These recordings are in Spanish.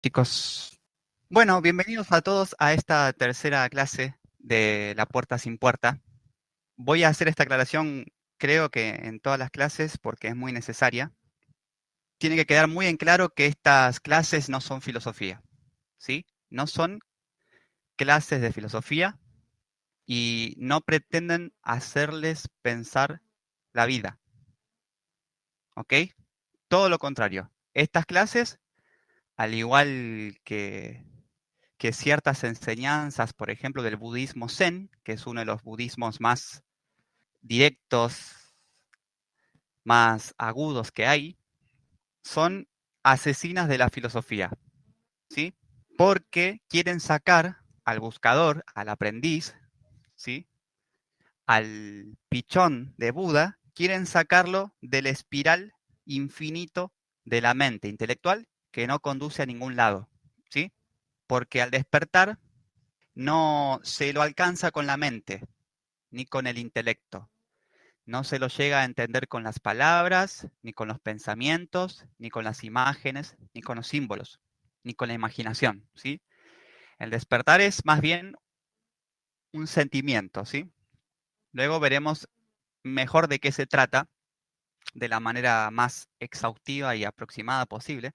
Chicos, bueno, bienvenidos a todos a esta tercera clase de La Puerta sin Puerta. Voy a hacer esta aclaración, creo que en todas las clases, porque es muy necesaria. Tiene que quedar muy en claro que estas clases no son filosofía, ¿sí? No son clases de filosofía y no pretenden hacerles pensar la vida, ¿ok? Todo lo contrario. Estas clases, al igual que ciertas enseñanzas, por ejemplo, del budismo Zen, que es uno de los budismos más directos, más agudos que hay, son asesinas de la filosofía, ¿sí? Porque quieren sacar al buscador, al aprendiz, ¿sí? Al pichón de Buda, quieren sacarlo del espiral infinito de la mente intelectual que no conduce a ningún lado, ¿sí? Porque al despertar no se lo alcanza con la mente, ni con el intelecto. No se lo llega a entender con las palabras, ni con los pensamientos, ni con las imágenes, ni con los símbolos, ni con la imaginación, ¿sí? El despertar es más bien un sentimiento, ¿sí? Luego veremos mejor de qué se trata de la manera más exhaustiva y aproximada posible.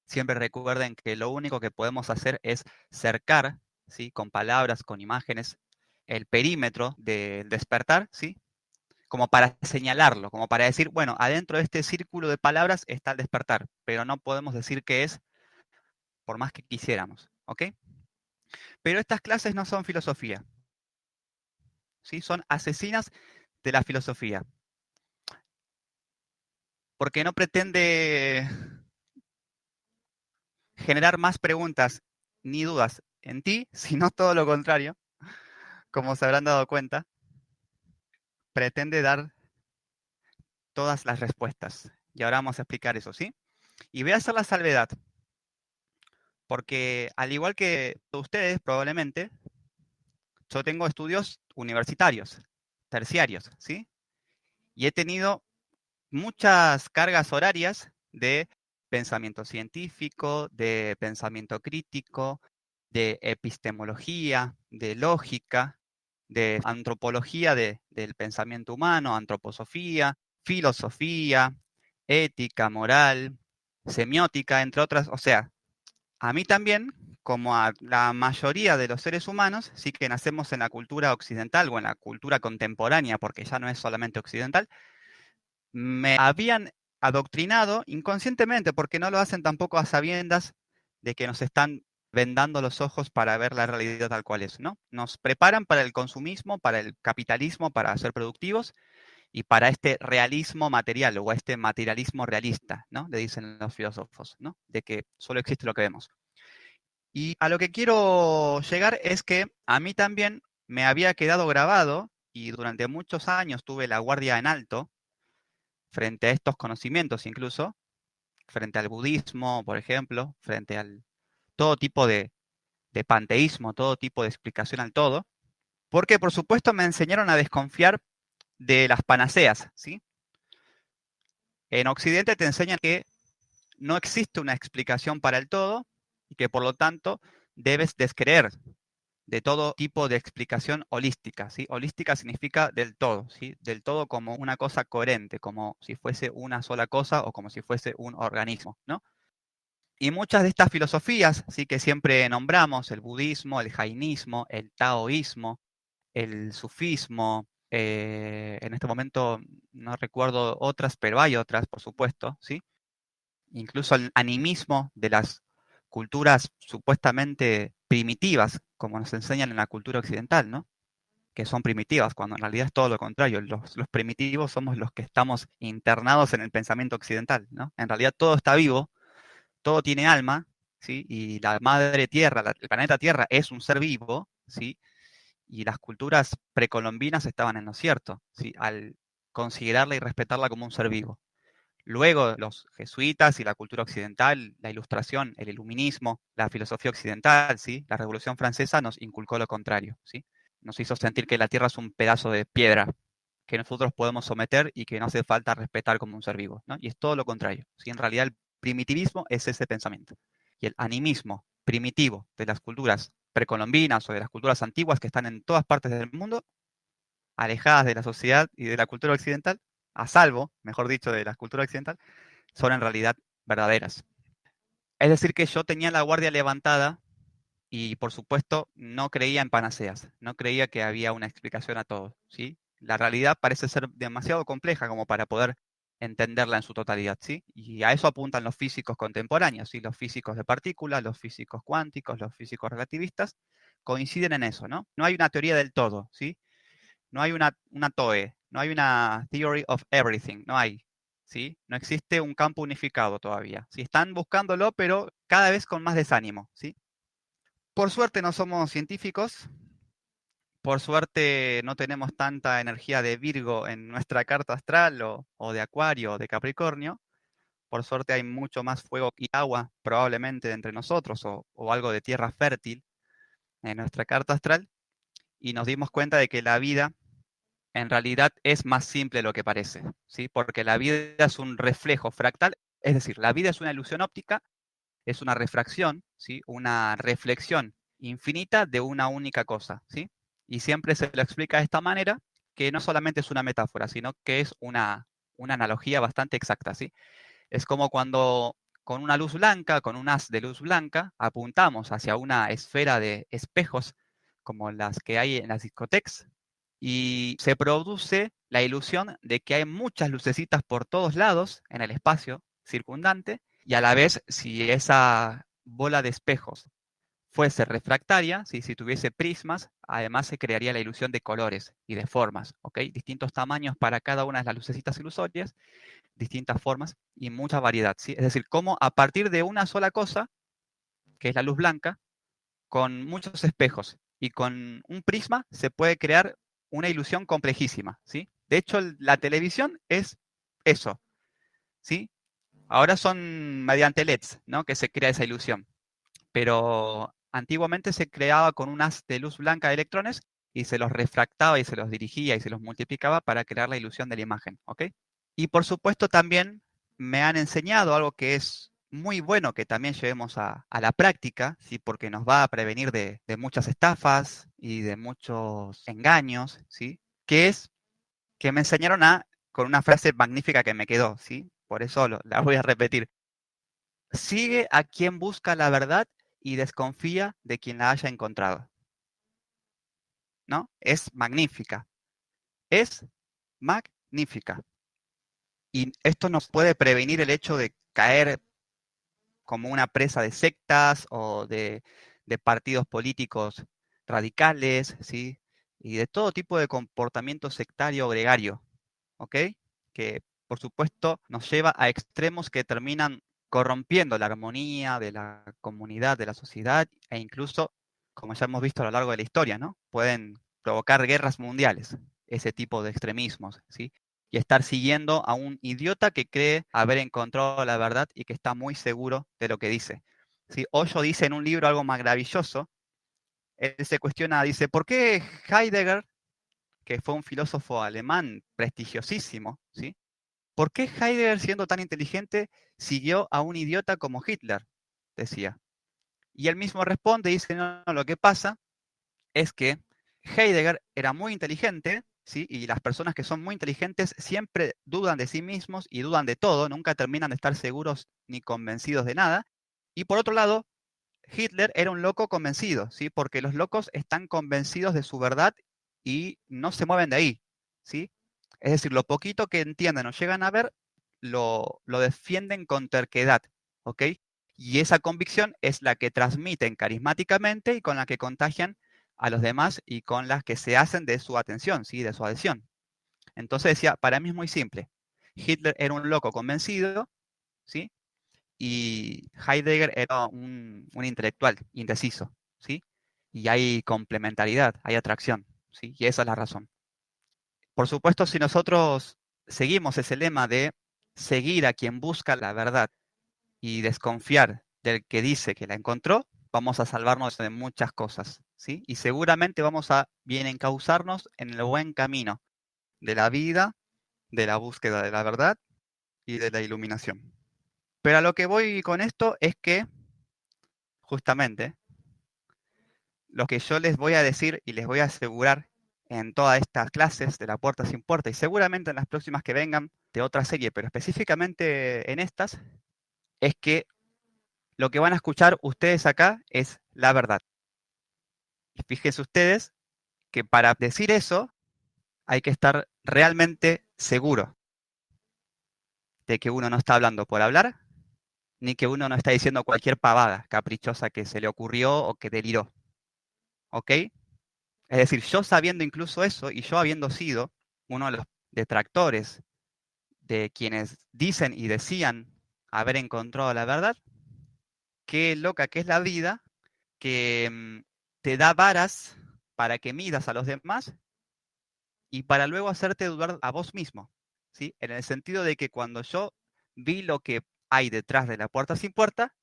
Siempre recuerden que lo único que podemos hacer es cercar, ¿sí? Con palabras, con imágenes, el perímetro del despertar, ¿sí? Como para señalarlo, como para decir, bueno, adentro de este círculo de palabras está el despertar, pero no podemos decir qué es por más que quisiéramos, ¿ok? Pero estas clases no son filosofía, ¿sí? Son asesinas de la filosofía, porque no pretende generar más preguntas ni dudas en ti, sino todo lo contrario, como se habrán dado cuenta, pretende dar todas las respuestas. Y ahora vamos a explicar eso, ¿sí? Y voy a hacer la salvedad, porque al igual que ustedes probablemente, yo tengo estudios universitarios, terciarios, ¿sí? Y he tenido muchas cargas horarias de pensamiento científico, de pensamiento crítico, de epistemología, de lógica, de antropología del pensamiento humano, antroposofía, filosofía, ética, moral, semiótica, entre otras. O sea, a mí también, como a la mayoría de los seres humanos, sí que nacemos en la cultura occidental o en la cultura contemporánea, porque ya no es solamente occidental, me habían adoctrinado inconscientemente, porque no lo hacen tampoco a sabiendas de que nos están vendando los ojos para ver la realidad tal cual es, ¿no? Nos preparan para el consumismo, para el capitalismo, para ser productivos y para este realismo material o este materialismo realista, ¿no? Le dicen los filósofos, ¿no? De que solo existe lo que vemos. Y a lo que quiero llegar es que a mí también me había quedado grabado y durante muchos años tuve la guardia en alto frente a estos conocimientos incluso, frente al budismo, por ejemplo, frente al todo tipo de panteísmo, todo tipo de explicación al todo, porque por supuesto me enseñaron a desconfiar de las panaceas, ¿sí? En Occidente te enseñan que no existe una explicación para el todo y que por lo tanto debes descreer de todo tipo de explicación holística, ¿sí? Holística significa del todo, ¿sí? Del todo como una cosa coherente, como si fuese una sola cosa o como si fuese un organismo, ¿no? Y muchas de estas filosofías, sí que siempre nombramos, el budismo, el jainismo, el taoísmo, el sufismo, en este momento no recuerdo otras, pero hay otras, por supuesto, ¿sí? Incluso el animismo de las culturas supuestamente primitivas, como nos enseñan en la cultura occidental, ¿no? Que son primitivas, cuando en realidad es todo lo contrario. Los primitivos somos los que estamos internados en el pensamiento occidental, ¿no? En realidad todo está vivo, todo tiene alma, ¿sí? Y la madre tierra, el planeta Tierra es un ser vivo, ¿sí? Y las culturas precolombinas estaban en lo cierto, ¿sí? Al considerarla y respetarla como un ser vivo. Luego, los jesuitas y la cultura occidental, la ilustración, el iluminismo, la filosofía occidental, ¿sí? La Revolución Francesa nos inculcó lo contrario, ¿sí? Nos hizo sentir que la Tierra es un pedazo de piedra que nosotros podemos someter y que no hace falta respetar como un ser vivo, ¿no? Y es todo lo contrario, ¿sí? En realidad el primitivismo es ese pensamiento. y el animismo primitivo de las culturas precolombinas o de las culturas antiguas que están en todas partes del mundo, alejadas de la sociedad y de la cultura occidental, a salvo, mejor dicho, de la cultura occidental, son en realidad verdaderas. Es decir, que yo tenía la guardia levantada y, por supuesto, no creía en panaceas, no creía que había una explicación a todo, ¿sí? La realidad parece ser demasiado compleja como para poder entenderla en su totalidad, ¿sí? Y a eso apuntan los físicos contemporáneos, ¿sí? Los físicos de partículas, los físicos cuánticos, los físicos relativistas, coinciden en eso, ¿no? No hay una teoría del todo, ¿sí? No hay una TOE, no hay una Theory of Everything, no hay, ¿sí? No existe un campo unificado todavía, ¿sí? Están buscándolo, pero cada vez con más desánimo, ¿sí? Por suerte no somos científicos, por suerte no tenemos tanta energía de Virgo en nuestra carta astral o de Acuario o de Capricornio. Por suerte hay mucho más fuego y agua probablemente entre nosotros o algo de tierra fértil en nuestra carta astral y nos dimos cuenta de que la vida en realidad es más simple de lo que parece, ¿sí? Porque la vida es un reflejo fractal, es decir, la vida es una ilusión óptica, es una refracción, ¿sí? Una reflexión infinita de una única cosa, ¿sí? Y siempre se lo explica de esta manera, que no solamente es una metáfora, sino que es una analogía bastante exacta, ¿sí? Es como cuando con una luz blanca, con un haz de luz blanca, apuntamos hacia una esfera de espejos como las que hay en las discotecas y se produce la ilusión de que hay muchas lucecitas por todos lados en el espacio circundante y a la vez si esa bola de espejos fuese refractaria, si tuviese prismas, además se crearía la ilusión de colores y de formas, ¿ok? Distintos tamaños para cada una de las lucecitas ilusorias, distintas formas y mucha variedad, ¿sí? Es decir, cómo a partir de una sola cosa, que es la luz blanca, con muchos espejos y con un prisma se puede crear una ilusión complejísima, ¿sí? De hecho, la televisión es eso, ¿sí? Ahora son mediante LEDs, ¿no? Que se crea esa ilusión, pero antiguamente se creaba con un haz de luz blanca de electrones y se los refractaba y se los dirigía y se los multiplicaba para crear la ilusión de la imagen, ¿ok? Y por supuesto también me han enseñado algo que es muy bueno que también llevemos a la práctica, ¿sí? Porque nos va a prevenir de muchas estafas y de muchos engaños, ¿sí? Que es que me enseñaron con una frase magnífica que me quedó, ¿sí? Por eso la voy a repetir. Sigue a quien busca la verdad y desconfía de quien la haya encontrado, ¿no? Es magnífica, es magnífica. Y esto nos puede prevenir el hecho de caer como una presa de sectas o de partidos políticos radicales, ¿sí? Y de todo tipo de comportamiento sectario o gregario, ¿ok? Que por supuesto nos lleva a extremos que terminan corrompiendo la armonía de la comunidad, de la sociedad e incluso, como ya hemos visto a lo largo de la historia, ¿no? Pueden provocar guerras mundiales, ese tipo de extremismos, ¿sí? Y estar siguiendo a un idiota que cree haber encontrado la verdad y que está muy seguro de lo que dice. ¿Sí? Osho dice en un libro algo maravilloso, él se cuestiona, dice, ¿por qué Heidegger, que fue un filósofo alemán prestigiosísimo, ¿sí? ¿Por qué Heidegger, siendo tan inteligente, siguió a un idiota como Hitler? Decía. Y él mismo responde y dice, no, no, lo que pasa es que Heidegger era muy inteligente, ¿sí? Y las personas que son muy inteligentes siempre dudan de sí mismos y dudan de todo, nunca terminan de estar seguros ni convencidos de nada. Y por otro lado, Hitler era un loco convencido, ¿sí? Porque los locos están convencidos de su verdad y no se mueven de ahí, ¿sí? Es decir, lo poquito que entienden o llegan a ver, lo defienden con terquedad, ¿ok? Y esa convicción es la que transmiten carismáticamente y con la que contagian a los demás y con las que se hacen de su atención, ¿sí? De su adhesión. Entonces decía, para mí es muy simple. Hitler era un loco convencido, ¿sí? Y Heidegger era un intelectual indeciso, ¿sí? Y hay complementariedad, hay atracción, ¿sí? Y esa es la razón. Por supuesto, si nosotros seguimos ese lema de seguir a quien busca la verdad y desconfiar del que dice que la encontró, vamos a salvarnos de muchas cosas, ¿sí? Y seguramente vamos a bien encauzarnos en el buen camino de la vida, de la búsqueda de la verdad y de la iluminación. Pero a lo que voy con esto es que justamente, lo que yo les voy a decir y les voy a asegurar en todas estas clases de La Puerta Sin Puerta y seguramente en las próximas que vengan de otra serie, pero específicamente en estas, es que lo que van a escuchar ustedes acá es la verdad. Y fíjense ustedes que para decir eso hay que estar realmente seguro de que uno no está hablando por hablar, ni que uno no está diciendo cualquier pavada caprichosa que se le ocurrió o que deliró. ¿Ok? Es decir, yo sabiendo incluso eso y yo habiendo sido uno de los detractores de quienes dicen y decían haber encontrado la verdad, qué loca que es la vida, que te da varas para que midas a los demás y para luego hacerte dudar a vos mismo, ¿sí? En el sentido de que cuando yo vi lo que hay detrás de La Puerta Sin Puerta,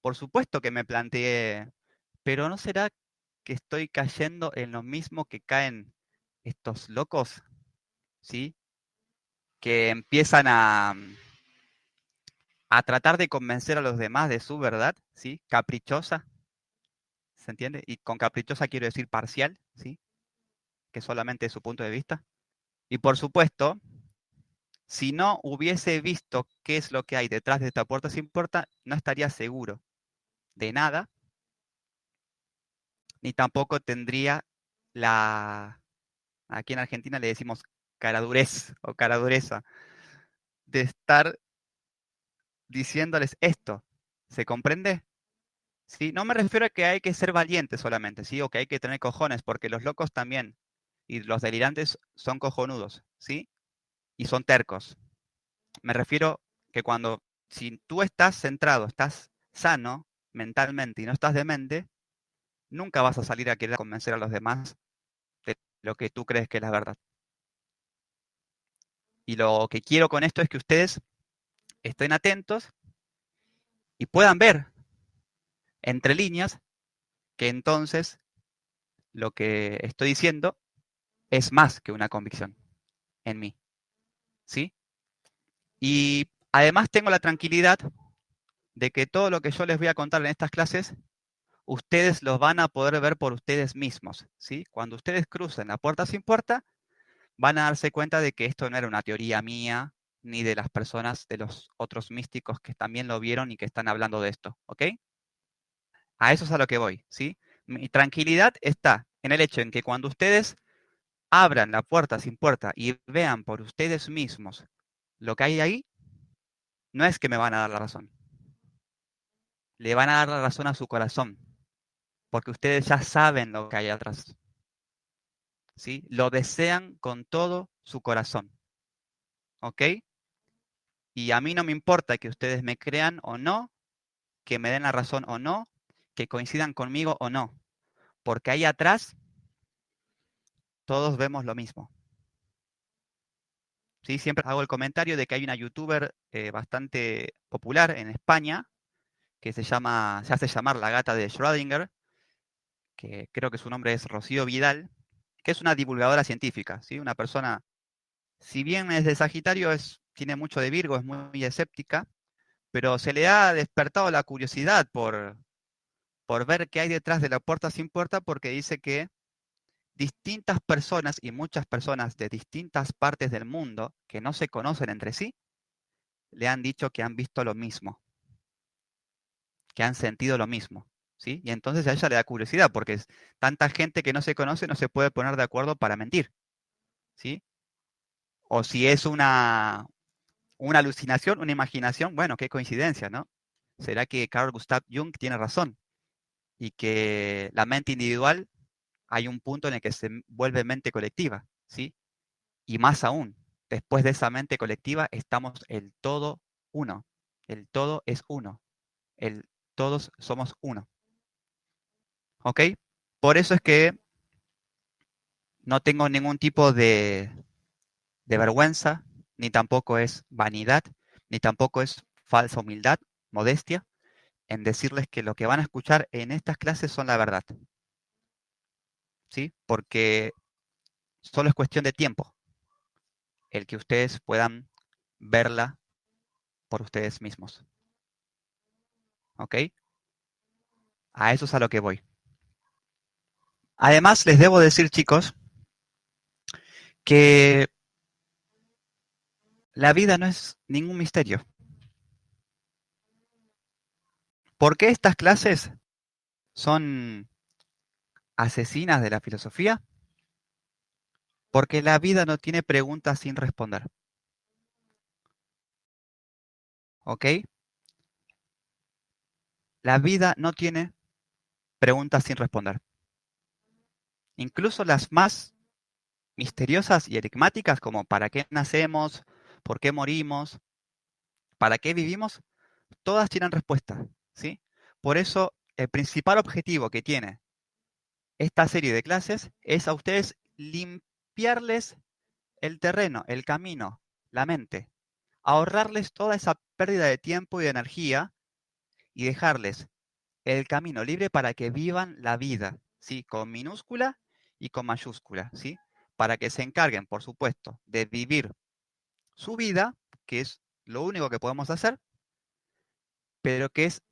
por supuesto que me planteé, pero ¿no será que estoy cayendo en lo mismo que caen estos locos, ¿sí? Que empiezan a tratar de convencer a los demás de su verdad, ¿sí? Caprichosa, ¿se entiende? Y con caprichosa quiero decir parcial, ¿sí? Que solamente es su punto de vista. Y por supuesto, si no hubiese visto qué es lo que hay detrás de esta puerta sin puerta, no estaría seguro de nada, ni tampoco tendría la, aquí en Argentina le decimos caradurez o caradureza, de estar diciéndoles esto. ¿Se comprende? Sí, no me refiero a que hay que ser valiente solamente, ¿sí? O que hay que tener cojones, porque los locos también y los delirantes son cojonudos, ¿sí? Y son tercos. Me refiero que cuando, si tú estás centrado, estás sano mentalmente y no estás demente, nunca vas a salir a querer convencer a los demás de lo que tú crees que es la verdad. Y lo que quiero con esto es que ustedes estén atentos y puedan ver entre líneas que entonces lo que estoy diciendo es más que una convicción en mí, ¿sí? Y además tengo la tranquilidad de que todo lo que yo les voy a contar en estas clases, ustedes los van a poder ver por ustedes mismos, ¿sí? Cuando ustedes crucen la puerta sin puerta, van a darse cuenta de que esto no era una teoría mía, ni de las personas, de los otros místicos que también lo vieron y que están hablando de esto, ¿ok? A eso es a lo que voy, ¿sí? Mi tranquilidad está en el hecho en que cuando ustedes abran la puerta sin puerta y vean por ustedes mismos lo que hay ahí, no es que me van a dar la razón. Le van a dar la razón a su corazón, porque ustedes ya saben lo que hay atrás, ¿sí? Lo desean con todo su corazón, ¿ok? Y a mí no me importa que ustedes me crean o no, que me den la razón o no, que coincidan conmigo o no, porque ahí atrás todos vemos lo mismo. ¿Sí? Siempre hago el comentario de que hay una youtuber bastante popular en España que se hace llamar la gata de Schrödinger, que creo que su nombre es Rocío Vidal, que es una divulgadora científica, ¿sí? Una persona, si bien es de Sagitario, tiene mucho de Virgo, es muy escéptica, pero se le ha despertado la curiosidad por ver qué hay detrás de la puerta sin puerta, porque dice que distintas personas y muchas personas de distintas partes del mundo que no se conocen entre sí, le han dicho que han visto lo mismo, que han sentido lo mismo, ¿sí? Y entonces a ella le da curiosidad, porque es tanta gente que no se conoce no se puede poner de acuerdo para mentir, ¿sí? O si es una alucinación, una imaginación, bueno, qué coincidencia, ¿no? ¿Será que Carl Gustav Jung tiene razón? Y que la mente individual hay un punto en el que se vuelve mente colectiva, ¿sí? Y más aún, después de esa mente colectiva estamos el todo uno. El todo es uno. Todos somos uno. ¿Ok? Por eso es que no tengo ningún tipo de vergüenza, ni tampoco es vanidad, ni tampoco es falsa humildad, modestia, en decirles que lo que van a escuchar en estas clases son la verdad. ¿Sí? Porque solo es cuestión de tiempo el que ustedes puedan verla por ustedes mismos. ¿Ok? A eso es a lo que voy. Además, les debo decir, chicos, que la vida no es ningún misterio. ¿Por qué estas clases son asesinas de la filosofía? Porque la vida no tiene preguntas sin responder. ¿Ok? La vida no tiene preguntas sin responder. Incluso las más misteriosas y enigmáticas, como ¿para qué nacemos? ¿Por qué morimos? ¿Para qué vivimos? Todas tienen respuesta, ¿sí? Por eso, el principal objetivo que tiene esta serie de clases es a ustedes limpiarles el terreno, el camino, la mente, ahorrarles toda esa pérdida de tiempo y de energía y dejarles el camino libre para que vivan la vida, ¿sí? Con minúscula y con mayúscula, ¿sí? Para que se encarguen, por supuesto, de vivir su vida, que es lo único que podemos hacer, pero que es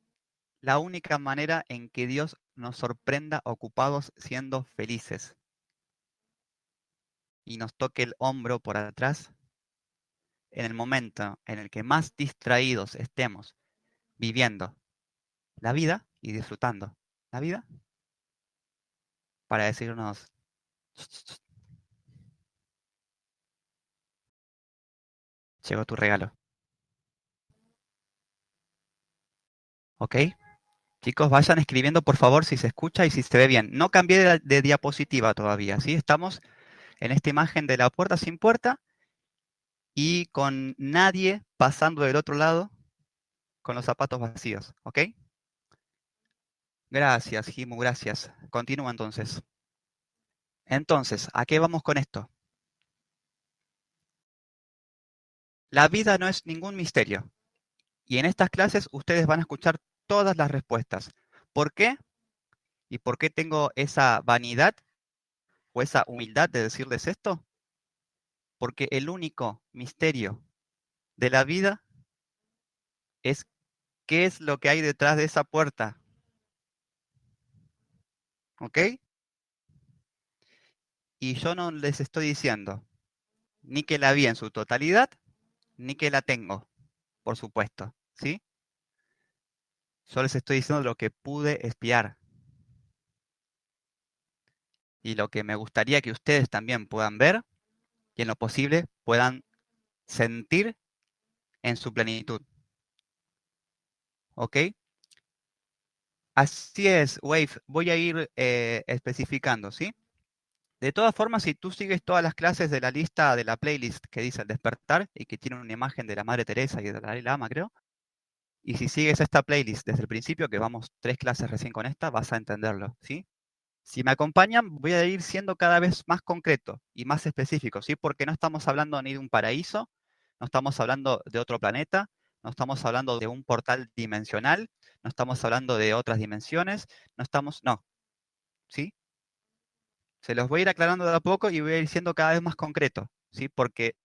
la única manera en que Dios nos sorprenda ocupados siendo felices y nos toque el hombro por atrás en el momento en el que más distraídos estemos viviendo la vida y disfrutando la vida para decirnos, llegó tu regalo, ¿ok? Chicos, vayan escribiendo por favor si se escucha y si se ve bien. No cambié de diapositiva todavía, ¿sí? Estamos en esta imagen de la puerta sin puerta y con nadie pasando del otro lado con los zapatos vacíos, ¿ok? Gracias, Jimu, gracias. Continúa entonces. Entonces, ¿a qué vamos con esto? La vida no es ningún misterio. Y en estas clases ustedes van a escuchar todas las respuestas. ¿Por qué? ¿Y por qué tengo esa vanidad o esa humildad de decirles esto? Porque el único misterio de la vida es qué es lo que hay detrás de esa puerta. ¿Ok? Y yo no les estoy diciendo ni que la vi en su totalidad, ni que la tengo, por supuesto. ¿Sí? Yo les estoy diciendo lo que pude espiar y lo que me gustaría que ustedes también puedan ver y en lo posible puedan sentir en su plenitud. ¿Ok? Así es, Wave. Voy a ir especificando, ¿sí? De todas formas, si tú sigues todas las clases de la lista de la playlist que dice el despertar y que tiene una imagen de la Madre Teresa y de Dalai Lama, creo, y si sigues esta playlist desde el principio, que vamos 3 clases recién con esta, vas a entenderlo, ¿sí? Si me acompañan, voy a ir siendo cada vez más concreto y más específico, ¿sí? Porque no estamos hablando ni de un paraíso, no estamos hablando de otro planeta, no estamos hablando de un portal dimensional, no estamos hablando de otras dimensiones, no, ¿sí? Se los voy a ir aclarando de a poco y voy a ir siendo cada vez más concreto, ¿sí? Porque,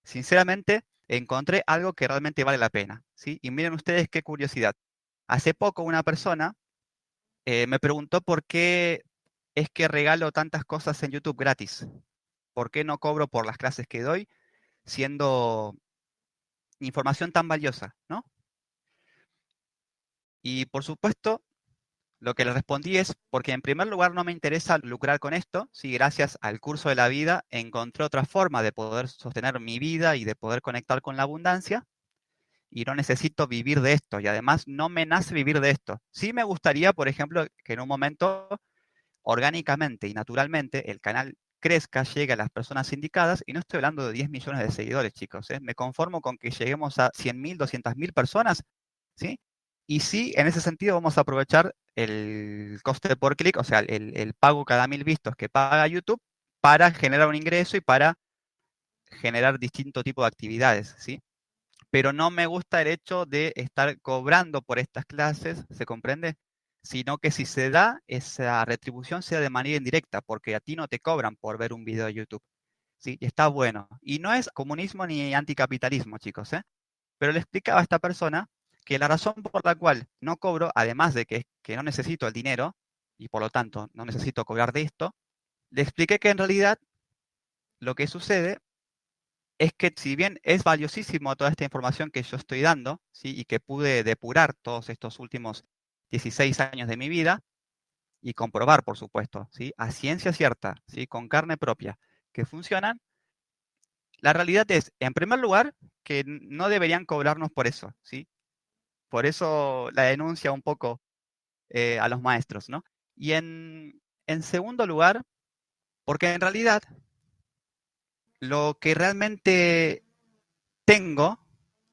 sinceramente, encontré algo que realmente vale la pena, ¿sí? Y miren ustedes qué curiosidad. Hace poco una persona me preguntó por qué es que regalo tantas cosas en YouTube gratis. ¿Por qué no cobro por las clases que doy siendo información tan valiosa, ¿no? Y por supuesto, lo que le respondí es porque en primer lugar no me interesa lucrar con esto, si gracias al curso de la vida encontré otra forma de poder sostener mi vida y de poder conectar con la abundancia y no necesito vivir de esto y además no me nace vivir de esto. Sí me gustaría, por ejemplo, que en un momento orgánicamente y naturalmente el canal crezca, llegue a las personas indicadas, y no estoy hablando de 10 millones de seguidores, chicos, ¿eh? Me conformo con que lleguemos a 100.000, 200.000 personas, ¿sí? Y sí, en ese sentido vamos a aprovechar el coste por clic, o sea, el pago cada 1.000 vistos que paga YouTube para generar un ingreso y para generar distinto tipo de actividades, ¿sí? Pero no me gusta el hecho de estar cobrando por estas clases, ¿se comprende? Sino que si se da, esa retribución sea de manera indirecta, porque a ti no te cobran por ver un video de YouTube. ¿Sí? Y está bueno. Y no es comunismo ni anticapitalismo, chicos, ¿eh? Pero le explicaba a esta persona que la razón por la cual no cobro, además de que no necesito el dinero, y por lo tanto no necesito cobrar de esto, le expliqué que en realidad lo que sucede es que si bien es valiosísimo toda esta información que yo estoy dando, ¿sí? Y que pude depurar todos estos últimos 16 años de mi vida y comprobar, por supuesto, ¿sí? A ciencia cierta, ¿sí? Con carne propia, que funcionan, la realidad es, en primer lugar, que no deberían cobrarnos por eso, ¿sí? Por eso la denuncia un poco a los maestros, ¿no? Y en segundo lugar, porque en realidad lo que realmente tengo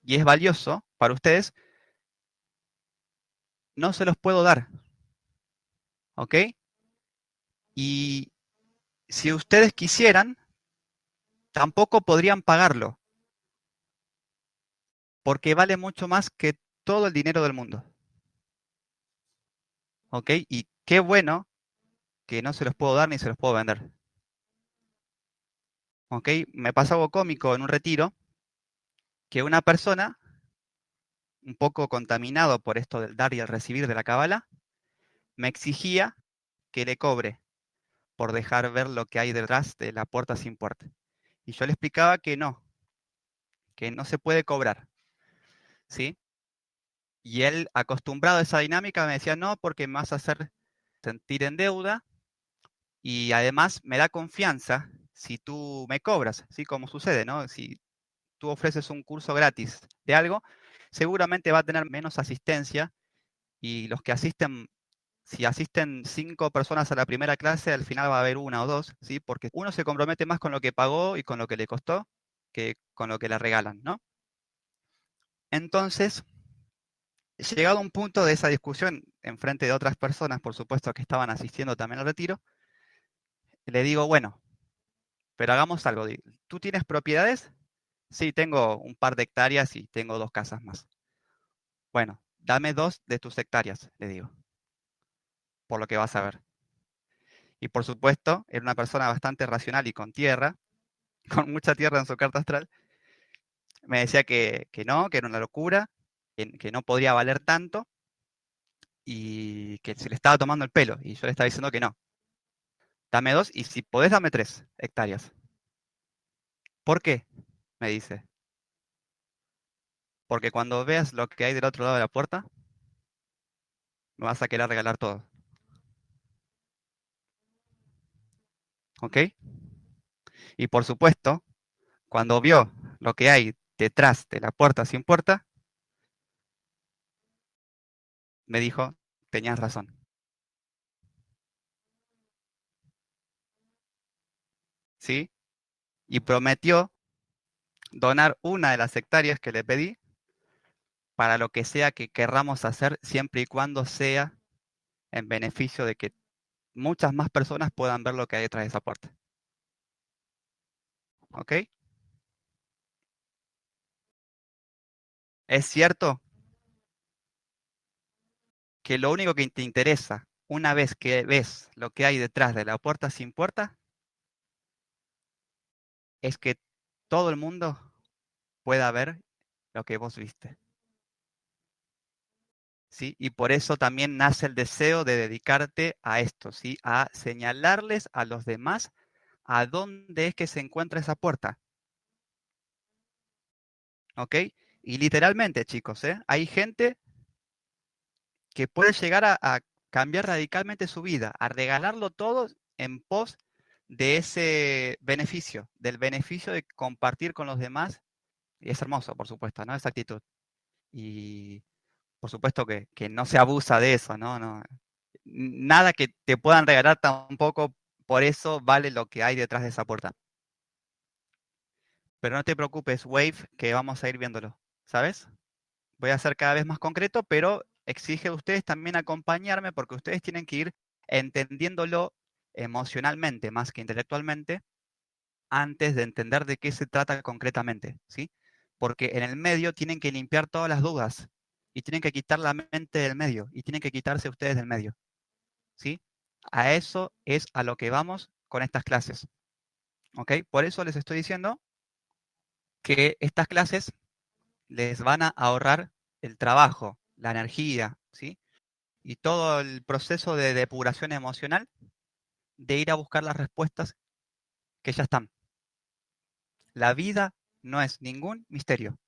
y es valioso para ustedes, no se los puedo dar, ¿ok? Y si ustedes quisieran, tampoco podrían pagarlo, porque vale mucho más que todo el dinero del mundo, ¿ok? Y qué bueno que no se los puedo dar ni se los puedo vender, ¿ok? Me pasó algo cómico en un retiro, que una persona, un poco contaminado por esto del dar y el recibir de la cábala, me exigía que le cobre por dejar ver lo que hay detrás de la puerta sin puerta. Y yo le explicaba que no se puede cobrar, ¿sí? Y él, acostumbrado a esa dinámica, me decía, no, porque me vas a hacer sentir en deuda y además me da confianza si tú me cobras, ¿sí? Como sucede, ¿no? Si tú ofreces un curso gratis de algo, seguramente va a tener menos asistencia y los que asisten, si asisten 5 personas a la primera clase, al final va a haber una o dos, ¿sí? Porque uno se compromete más con lo que pagó y con lo que le costó que con lo que le regalan, ¿no? Entonces, llegado a un punto de esa discusión en frente de otras personas, por supuesto, que estaban asistiendo también al retiro, le digo, bueno, pero hagamos algo. ¿Tú tienes propiedades? Sí, tengo un par de hectáreas y tengo 2 casas más. Bueno, dame 2 de tus hectáreas, le digo, por lo que vas a ver. Y por supuesto, era una persona bastante racional y con tierra, con mucha tierra en su carta astral. Me decía que no, que era una locura, que no podría valer tanto y que se le estaba tomando el pelo. Y yo le estaba diciendo que no. Dame 2 y si podés, dame 3 hectáreas. ¿Por qué? Me dice. Porque cuando veas lo que hay del otro lado de la puerta, me vas a querer regalar todo. ¿Ok? Y por supuesto, cuando vio lo que hay detrás de la puerta sin puerta, me dijo, tenías razón. ¿Sí? Y prometió donar una de las hectáreas que le pedí para lo que sea que querramos hacer, siempre y cuando sea en beneficio de que muchas más personas puedan ver lo que hay detrás de esa puerta. ¿Ok? Es cierto que lo único que te interesa una vez que ves lo que hay detrás de la puerta sin puerta es que todo el mundo pueda ver lo que vos viste. ¿Sí? Y por eso también nace el deseo de dedicarte a esto, ¿sí? A señalarles a los demás a dónde es que se encuentra esa puerta. ¿Ok? Y literalmente, chicos, hay gente que puede llegar a cambiar radicalmente su vida, a regalarlo todo en pos de ese beneficio, del beneficio de compartir con los demás. Y es hermoso, por supuesto, ¿no? Esa actitud. Y por supuesto que no se abusa de eso, ¿no? No, nada que te puedan regalar tampoco, por eso vale lo que hay detrás de esa puerta. Pero no te preocupes, Wave, que vamos a ir viéndolo, ¿sabes? Voy a ser cada vez más concreto, pero exige de ustedes también acompañarme porque ustedes tienen que ir entendiéndolo emocionalmente más que intelectualmente antes de entender de qué se trata concretamente, ¿sí? Porque en el medio tienen que limpiar todas las dudas y tienen que quitar la mente del medio y tienen que quitarse ustedes del medio, ¿sí? A eso es a lo que vamos con estas clases, ¿ok? Por eso les estoy diciendo que estas clases les van a ahorrar el trabajo, la energía, ¿sí? Y todo el proceso de depuración emocional de ir a buscar las respuestas que ya están. La vida no es ningún misterio,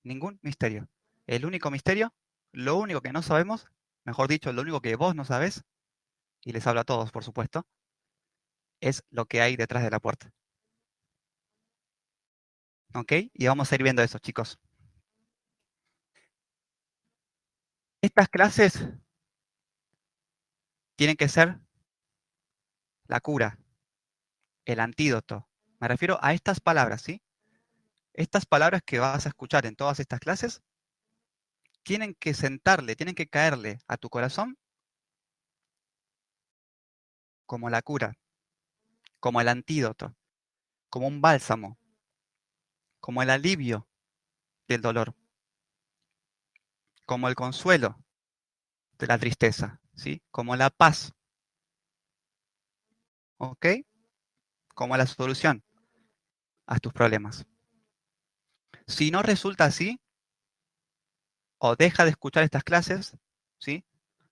ningún misterio. El único misterio, lo único que no sabemos, mejor dicho, lo único que vos no sabés, y les hablo a todos, por supuesto, es lo que hay detrás de la puerta. ¿Ok? Y vamos a ir viendo eso, chicos. Estas clases tienen que ser la cura, el antídoto. Me refiero a estas palabras, ¿sí? Estas palabras que vas a escuchar en todas estas clases tienen que sentarle, tienen que caerle a tu corazón como la cura, como el antídoto, como un bálsamo, como el alivio del dolor, como el consuelo de la tristeza, ¿sí? Como la paz, ¿ok? Como la solución a tus problemas. Si no resulta así, o deja de escuchar estas clases, ¿sí?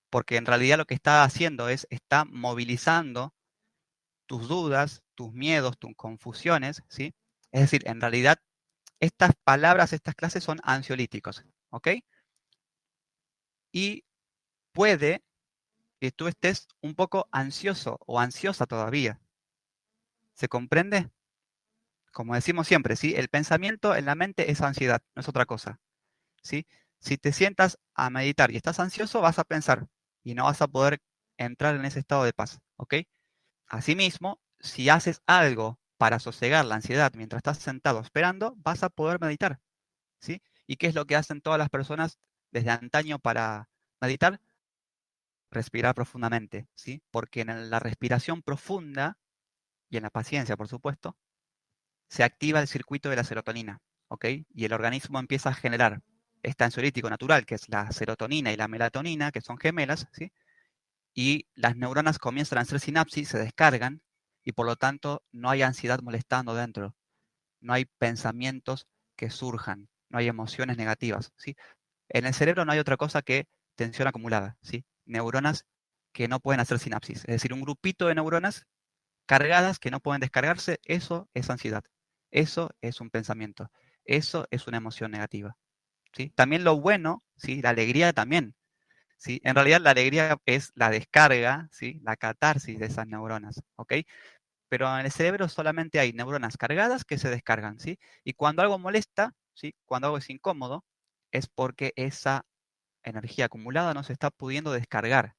Porque en realidad lo que está haciendo es, está movilizando tus dudas, tus miedos, tus confusiones, ¿sí? Es decir, en realidad estas palabras, estas clases son ansiolíticos, ¿ok? Y puede que tú estés un poco ansioso o ansiosa todavía. ¿Se comprende? Como decimos siempre, ¿sí? El pensamiento en la mente es ansiedad, no es otra cosa, ¿sí? Si te sientas a meditar y estás ansioso, vas a pensar y no vas a poder entrar en ese estado de paz, ¿ok? Asimismo, si haces algo para sosegar la ansiedad mientras estás sentado esperando, vas a poder meditar, ¿sí? ¿Y qué es lo que hacen todas las personas desde antaño para meditar? Respirar profundamente, ¿sí? Porque en la respiración profunda y en la paciencia, por supuesto, se activa el circuito de la serotonina, ¿ok? Y el organismo empieza a generar este ansiolítico natural, que es la serotonina y la melatonina, que son gemelas, ¿sí? Y las neuronas comienzan a hacer sinapsis, se descargan, y por lo tanto no hay ansiedad molestando dentro, no hay pensamientos que surjan, no hay emociones negativas, ¿sí? En el cerebro no hay otra cosa que tensión acumulada, ¿sí? Neuronas que no pueden hacer sinapsis, es decir, un grupito de neuronas cargadas que no pueden descargarse, eso es ansiedad, eso es un pensamiento, eso es una emoción negativa, ¿sí? También lo bueno, ¿sí? La alegría también, ¿sí? En realidad la alegría es la descarga, ¿sí? La catarsis de esas neuronas, ¿ok? Pero en el cerebro solamente hay neuronas cargadas que se descargan, ¿sí? Y cuando algo molesta, ¿sí? Cuando algo es incómodo, es porque esa energía acumulada no se está pudiendo descargar.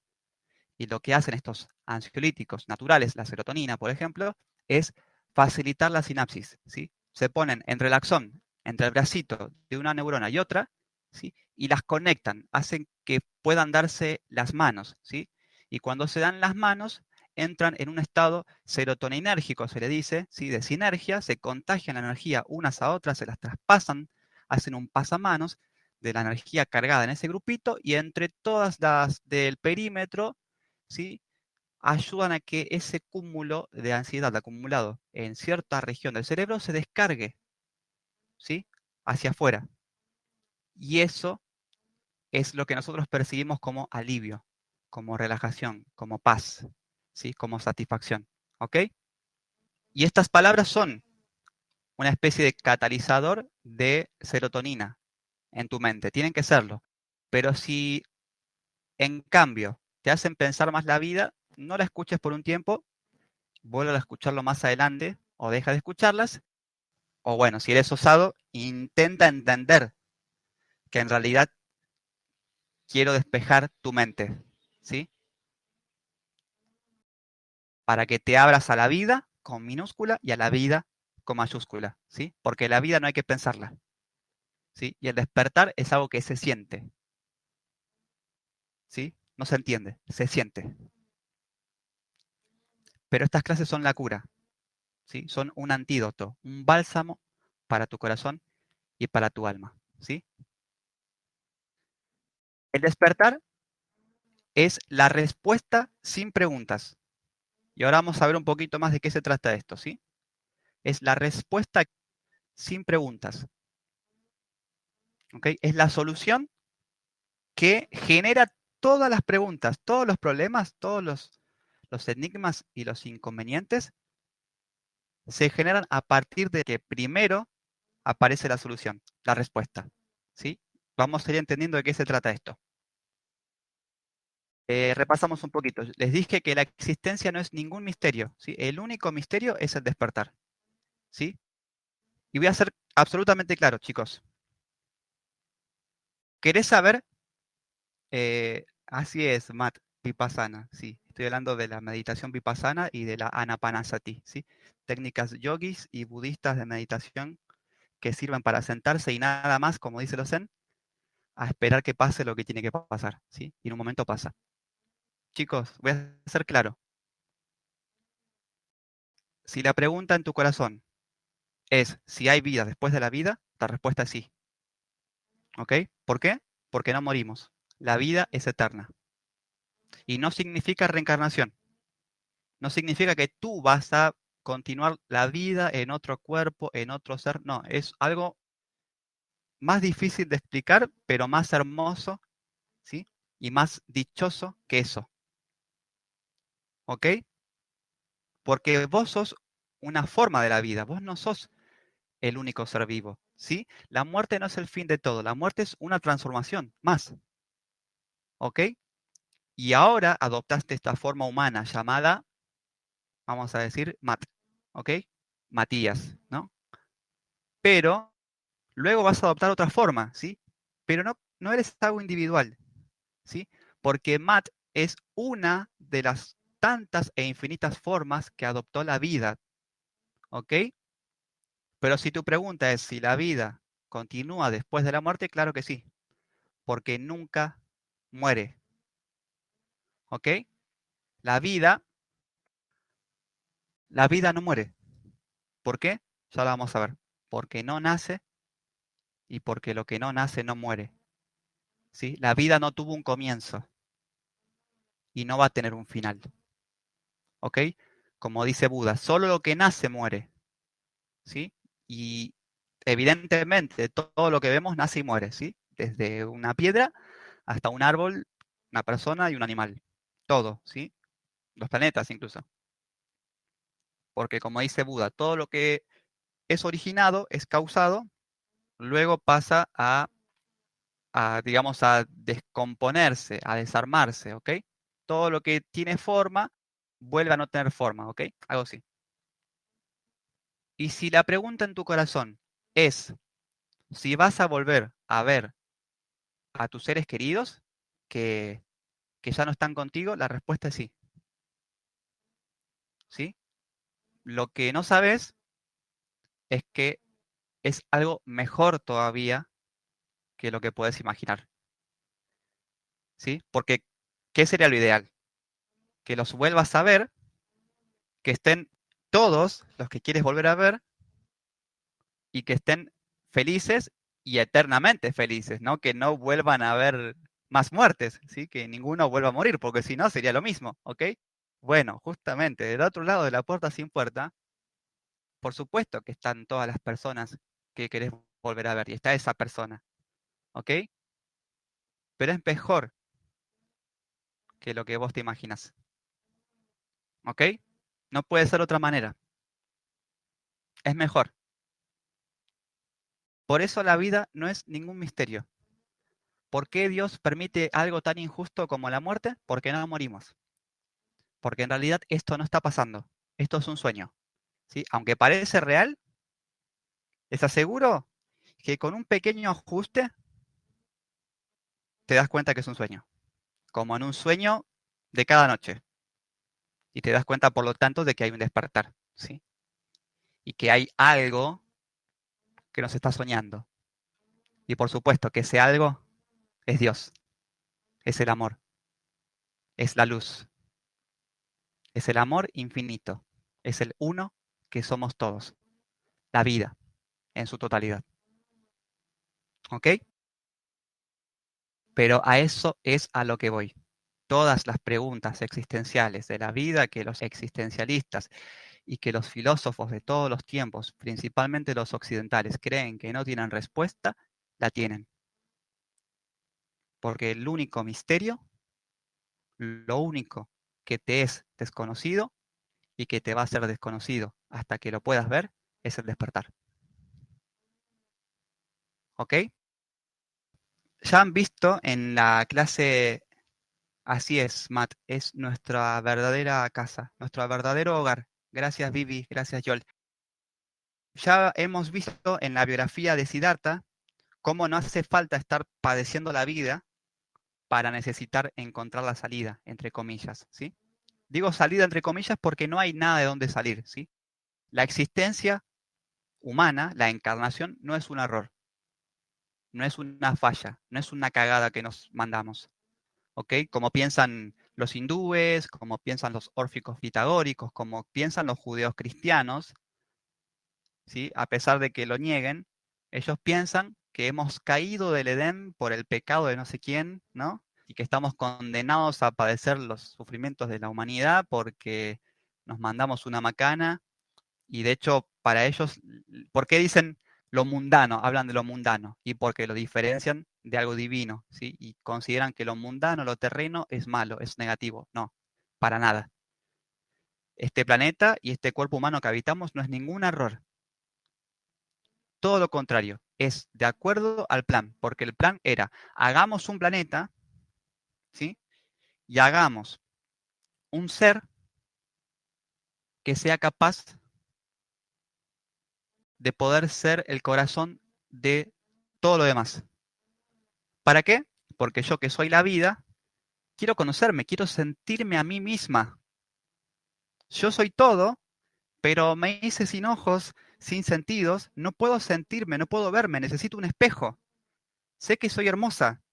Y lo que hacen estos ansiolíticos naturales, la serotonina, por ejemplo, es facilitar la sinapsis, ¿sí? Se ponen en relaxón entre el bracito de una neurona y otra, ¿sí? Y las conectan, hacen que puedan darse las manos, ¿sí? Y cuando se dan las manos, entran en un estado serotoninérgico, se le dice, ¿sí? De sinergia, se contagian la energía unas a otras, se las traspasan, hacen un pasamanos de la energía cargada en ese grupito y entre todas las del perímetro, ¿sí? Ayudan a que ese cúmulo de ansiedad acumulado en cierta región del cerebro se descargue, ¿sí? Hacia afuera. Y eso es lo que nosotros percibimos como alivio, como relajación, como paz, ¿sí? Como satisfacción, ¿ok? Y estas palabras son una especie de catalizador de serotonina en tu mente, tienen que serlo. Pero si en cambio te hacen pensar más la vida, no la escuches por un tiempo, vuelve a escucharlo más adelante o deja de escucharlas. O bueno, si eres osado, intenta entender que en realidad quiero despejar tu mente, ¿sí? Para que te abras a la vida con minúscula y a la vida con mayúscula, ¿sí? Porque la vida no hay que pensarla, ¿sí? Y el despertar es algo que se siente, ¿sí? No se entiende, se siente. Pero estas clases son la cura, ¿sí? Son un antídoto, un bálsamo para tu corazón y para tu alma, ¿sí? El despertar es la respuesta sin preguntas. Y ahora vamos a ver un poquito más de qué se trata esto, ¿sí? Es la respuesta sin preguntas. ¿ok? Es la solución que genera todas las preguntas, todos los problemas, todos los enigmas y los inconvenientes se generan a partir de que primero aparece la solución, la respuesta, ¿sí? Vamos a ir entendiendo de qué se trata esto. Repasamos un poquito. Les dije que la existencia no es ningún misterio, ¿sí? El único misterio es el despertar, ¿sí? Y voy a ser absolutamente claro, chicos. ¿Querés saber? Así es, Matt, Vipassana, sí. Estoy hablando de la meditación Vipassana y de la Anapanasati, ¿sí? Técnicas yogis y budistas de meditación que sirven para sentarse y nada más, como dice los Zen, a esperar que pase lo que tiene que pasar, ¿sí? Y en un momento pasa. Chicos, voy a ser claro. Si la pregunta en tu corazón es si hay vida después de la vida, la respuesta es sí. ¿Ok? ¿Por qué? Porque no morimos. La vida es eterna. Y no significa reencarnación. No significa que tú vas a continuar la vida en otro cuerpo, en otro ser. No, es algo más difícil de explicar, pero más hermoso, ¿sí? Y más dichoso que eso. ¿Ok? Porque vos sos una forma de la vida. Vos no sos el único ser vivo, ¿sí? La muerte no es el fin de todo. La muerte es una transformación más. ¿Ok? Y ahora adoptaste esta forma humana llamada, vamos a decir, ¿ok? Matías, ¿no? Pero luego vas a adoptar otra forma, ¿sí? Pero no eres algo individual, ¿sí? Porque Matt es una de las tantas e infinitas formas que adoptó la vida, ¿ok? Pero si tu pregunta es si la vida continúa después de la muerte, claro que sí, porque nunca muere, ¿ok? La vida, la vida no muere. ¿Por qué? Ya lo vamos a ver. Porque no nace y porque lo que no nace no muere. ¿Sí? La vida no tuvo un comienzo y no va a tener un final. ¿Ok? Como dice Buda, solo lo que nace muere. ¿Sí? Y evidentemente todo lo que vemos nace y muere. ¿Sí? Desde una piedra hasta un árbol, una persona y un animal. Todo. ¿Sí? Los planetas incluso. Porque como dice Buda, todo lo que es originado, es causado, luego pasa digamos, a descomponerse, a desarmarse, ¿ok? Todo lo que tiene forma vuelve a no tener forma, ¿ok? Algo así. Y si la pregunta en tu corazón es si vas a volver a ver a tus seres queridos que, que ya no están contigo, la respuesta es sí, ¿sí? Lo que no sabes es que es algo mejor todavía que lo que puedes imaginar, ¿sí? Porque, ¿qué sería lo ideal? Que los vuelvas a ver, que estén todos los que quieres volver a ver y que estén felices y eternamente felices, ¿no? Que no vuelvan a haber más muertes, ¿sí? Que ninguno vuelva a morir, porque si no sería lo mismo, ¿ok? Bueno, justamente del otro lado de la puerta sin puerta, por supuesto que están todas las personas que querés volver a ver y está esa persona, ¿ok? Pero es mejor que lo que vos te imaginas, ¿ok? No puede ser otra manera, es mejor. Por eso la vida no es ningún misterio. ¿Por qué Dios permite algo tan injusto como la muerte? Porque no morimos. Porque en realidad esto no está pasando. Esto es un sueño. ¿Sí? Aunque parece real, les aseguro que con un pequeño ajuste te das cuenta que es un sueño. Como en un sueño de cada noche. Y te das cuenta, por lo tanto, de que hay un despertar. ¿Sí? Y que hay algo que nos está soñando. Y por supuesto que ese algo es Dios. Es el amor. Es la luz. Es el amor infinito. Es el uno que somos todos. La vida en su totalidad. ¿Ok? Pero a eso es a lo que voy. Todas las preguntas existenciales de la vida que los existencialistas y que los filósofos de todos los tiempos, principalmente los occidentales, creen que no tienen respuesta, la tienen. Porque el único misterio, lo único que te es desconocido y que te va a ser desconocido hasta que lo puedas ver, es el despertar. ¿Ok? Ya han visto en la clase, así es, Matt, es nuestra verdadera casa, nuestro verdadero hogar. Gracias, Vivi, gracias, Joel. Ya hemos visto en la biografía de Siddhartha cómo no hace falta estar padeciendo la vida para necesitar encontrar la salida, entre comillas, ¿sí? Digo salida entre comillas porque no hay nada de dónde salir, ¿sí? La existencia humana, la encarnación, no es un error, no es una falla, no es una cagada que nos mandamos, ¿ok? Como piensan los hindúes, como piensan los órficos pitagóricos, como piensan los judeos cristianos, ¿sí? A pesar de que lo nieguen, ellos piensan que hemos caído del Edén por el pecado de no sé quién, ¿no? Y que estamos condenados a padecer los sufrimientos de la humanidad porque nos mandamos una macana. Y de hecho, para ellos, ¿por qué dicen lo mundano? Hablan de lo mundano. Y porque lo diferencian de algo divino, ¿sí? Y consideran que lo mundano, lo terreno, es malo, es negativo. No, para nada. Este planeta y este cuerpo humano que habitamos no es ningún error. Todo lo contrario, es de acuerdo al plan, porque el plan era, hagamos un planeta, ¿sí? Y hagamos un ser que sea capaz de poder ser el corazón de todo lo demás. ¿Para qué? Porque yo que soy la vida, quiero conocerme, quiero sentirme a mí misma. Yo soy todo, pero me hice sin ojos, sin sentidos, no puedo sentirme, no puedo verme, necesito un espejo. Sé que soy hermosa,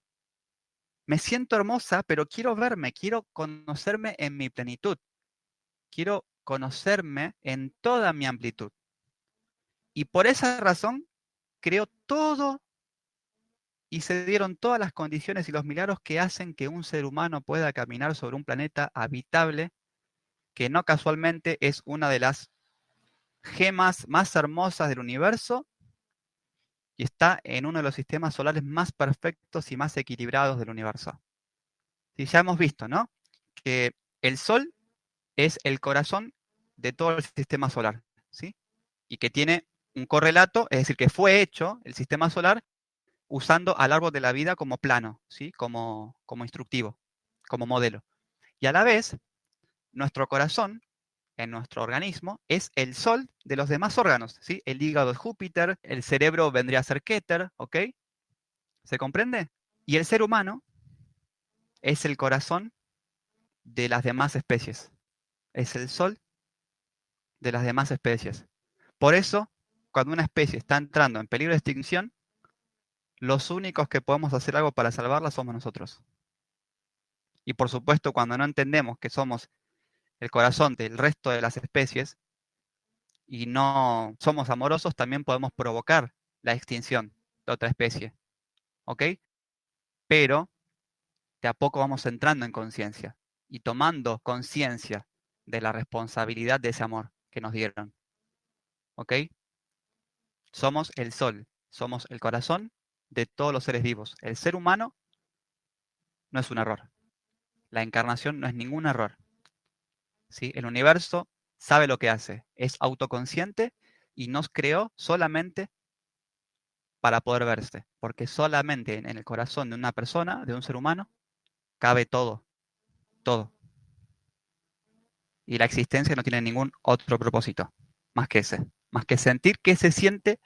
me siento hermosa, pero quiero verme, quiero conocerme en mi plenitud, quiero conocerme en toda mi amplitud. Y por esa razón creo todo y se dieron todas las condiciones y los milagros que hacen que un ser humano pueda caminar sobre un planeta habitable, que no casualmente es una de las gemas más hermosas del universo y está en uno de los sistemas solares más perfectos y más equilibrados del universo. Y ya hemos visto, ¿no? Que el Sol es el corazón de todo el sistema solar, ¿sí? Y que tiene un correlato, es decir, que fue hecho el sistema solar usando al árbol de la vida como plano, ¿sí? Como instructivo, como modelo. Y a la vez, nuestro corazón, en nuestro organismo, es el sol de los demás órganos, ¿sí? El hígado es Júpiter, el cerebro vendría a ser Keter, ¿ok? ¿Se comprende? Y el ser humano es el corazón de las demás especies, es el sol de las demás especies. Por eso, cuando una especie está entrando en peligro de extinción, los únicos que podemos hacer algo para salvarla somos nosotros. Y por supuesto, cuando no entendemos que somos el corazón del resto de las especies y no somos amorosos, también podemos provocar la extinción de otra especie. ¿Ok? Pero de a poco vamos entrando en conciencia y tomando conciencia de la responsabilidad de ese amor que nos dieron. ¿Ok? Somos el sol, somos el corazón de todos los seres vivos. El ser humano no es un error. La encarnación no es ningún error. ¿Sí? El universo sabe lo que hace, es autoconsciente y nos creó solamente para poder verse, porque solamente en el corazón de una persona, de un ser humano, cabe todo, todo. Y la existencia no tiene ningún otro propósito más que ese, más que sentir que se siente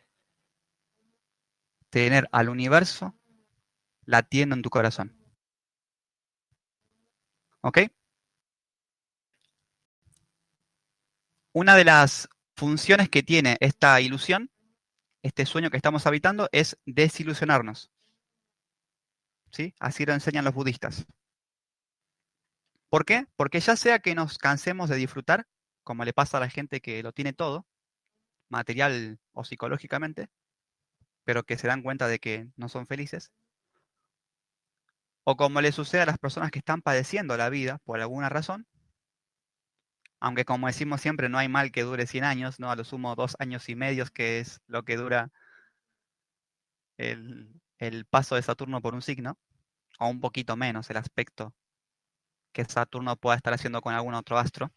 tener al universo latiendo en tu corazón. ¿Ok? Una de las funciones que tiene esta ilusión, este sueño que estamos habitando, es desilusionarnos. ¿Sí? Así lo enseñan los budistas. ¿Por qué? Porque ya sea que nos cansemos de disfrutar, como le pasa a la gente que lo tiene todo, material o psicológicamente, pero que se dan cuenta de que no son felices, o como le sucede a las personas que están padeciendo la vida por alguna razón, aunque como decimos siempre, no hay mal que dure 100 años, ¿no? A lo sumo 2 años y medio, que es lo que dura el paso de Saturno por un signo. o un poquito menos el aspecto que Saturno pueda estar haciendo con algún otro astro,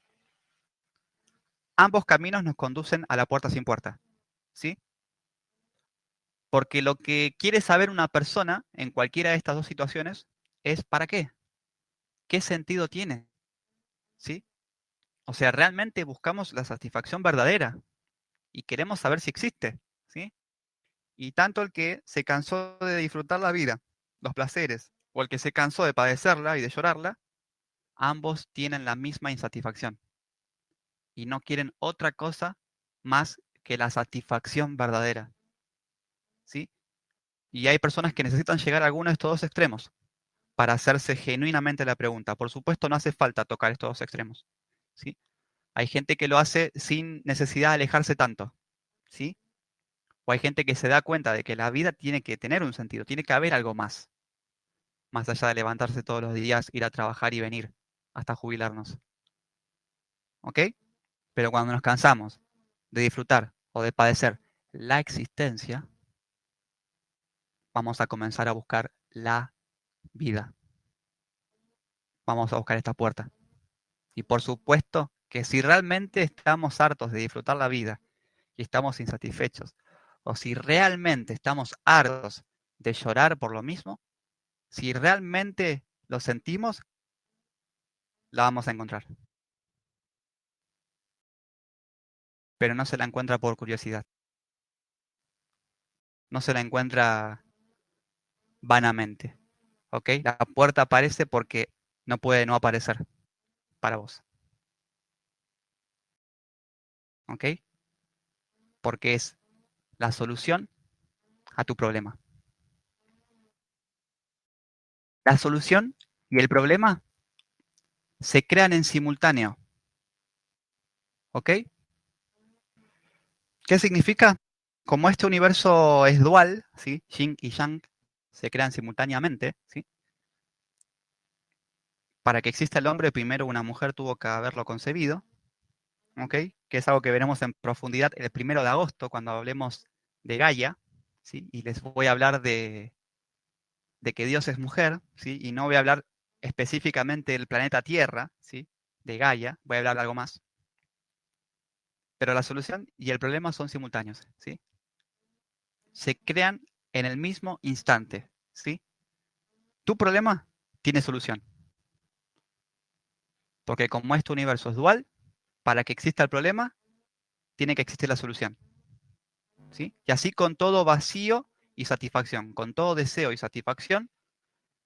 ambos caminos nos conducen a la puerta sin puerta, ¿sí? Porque lo que quiere saber una persona en cualquiera de estas dos situaciones es ¿para qué? ¿Qué sentido tiene? ¿Sí? O sea, realmente buscamos la satisfacción verdadera y queremos saber si existe, ¿sí? Y tanto el que se cansó de disfrutar la vida, los placeres, o el que se cansó de padecerla y de llorarla, ambos tienen la misma insatisfacción y no quieren otra cosa más que la satisfacción verdadera, ¿sí? Y hay personas que necesitan llegar a alguno de estos dos extremos para hacerse genuinamente la pregunta. Por supuesto, no hace falta tocar estos dos extremos, ¿sí? Hay gente que lo hace sin necesidad de alejarse tanto, ¿sí? O hay gente que se da cuenta de que la vida tiene que tener un sentido, tiene que haber algo más allá de levantarse todos los días, ir a trabajar y venir hasta jubilarnos, ¿ok? Pero cuando nos cansamos de disfrutar o de padecer la existencia, vamos a comenzar a buscar la vida. Vamos a buscar esta puerta. Y por supuesto que si realmente estamos hartos de disfrutar la vida y estamos insatisfechos, o si realmente estamos hartos de llorar por lo mismo, si realmente lo sentimos, la vamos a encontrar. Pero no se la encuentra por curiosidad. No se la encuentra vanamente. ¿Ok? La puerta aparece porque no puede no aparecer para vos. ¿Ok? Porque es la solución a tu problema. La solución y el problema se crean en simultáneo. ¿Ok? ¿Qué significa? Como este universo es dual, ¿sí? Yin y Yang se crean simultáneamente, ¿sí? Para que exista el hombre, primero una mujer tuvo que haberlo concebido, ¿ok? Que es algo que veremos en profundidad el 1 de agosto, cuando hablemos de Gaia, ¿sí? Y les voy a hablar de que Dios es mujer, ¿sí? Y no voy a hablar específicamente del planeta Tierra, ¿sí? De Gaia, voy a hablar de algo más. Pero la solución y el problema son simultáneos, ¿sí? Se crean en el mismo instante, ¿sí? Tu problema tiene solución. Porque como este universo es dual, para que exista el problema, tiene que existir la solución, ¿sí? Y así con todo vacío y satisfacción, con todo deseo y satisfacción,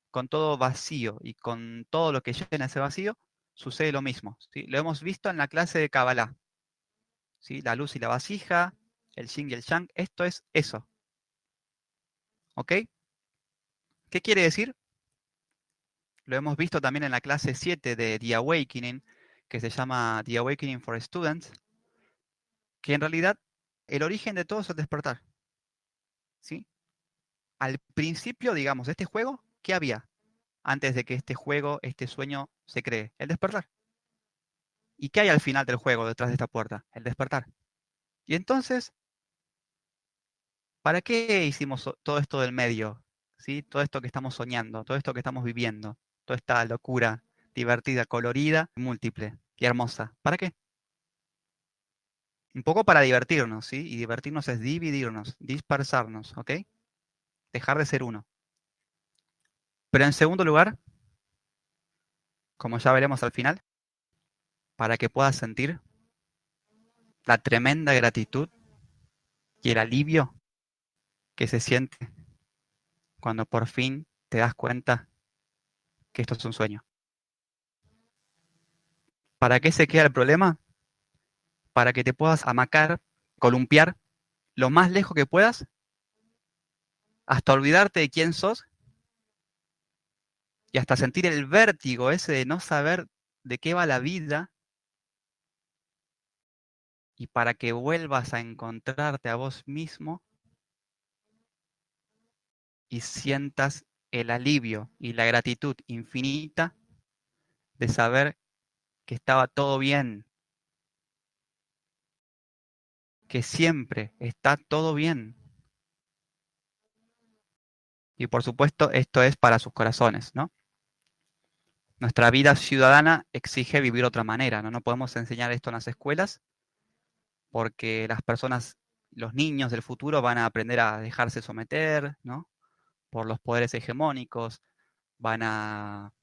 con todo vacío y con todo lo que llena ese vacío, sucede lo mismo, ¿sí? Lo hemos visto en la clase de Kabbalah, ¿sí? La luz y la vasija, el yin y el yang, esto es eso, ¿ok? ¿Qué quiere decir? Lo hemos visto también en la clase 7 de The Awakening, que se llama The Awakening for Students, que en realidad el origen de todo es el despertar, ¿sí? Al principio, digamos, de este juego, ¿qué había antes de que este juego, este sueño se cree? El despertar. ¿Y qué hay al final del juego, detrás de esta puerta? El despertar. Y entonces, ¿para qué hicimos todo esto del medio? ¿Sí? Todo esto que estamos soñando, todo esto que estamos viviendo, toda esta locura divertida, colorida, múltiple y hermosa. ¿Para qué? Un poco para divertirnos, ¿sí? Y divertirnos es dividirnos, dispersarnos, ¿ok? Dejar de ser uno. Pero en segundo lugar, como ya veremos al final, para que puedas sentir la tremenda gratitud y el alivio que se siente cuando por fin te das cuenta que esto es un sueño. ¿Para qué se queda el problema? Para que te puedas amacar, columpiar lo más lejos que puedas, hasta olvidarte de quién sos y hasta sentir el vértigo ese de no saber de qué va la vida, y para que vuelvas a encontrarte a vos mismo y sientas el alivio y la gratitud infinita de saber que estaba todo bien, que siempre está todo bien. Y por supuesto, esto es para sus corazones, ¿no? Nuestra vida ciudadana exige vivir de otra manera, ¿no? No podemos enseñar esto en las escuelas porque las personas, los niños del futuro van a aprender a dejarse someter, ¿no? Por los poderes hegemónicos, van a,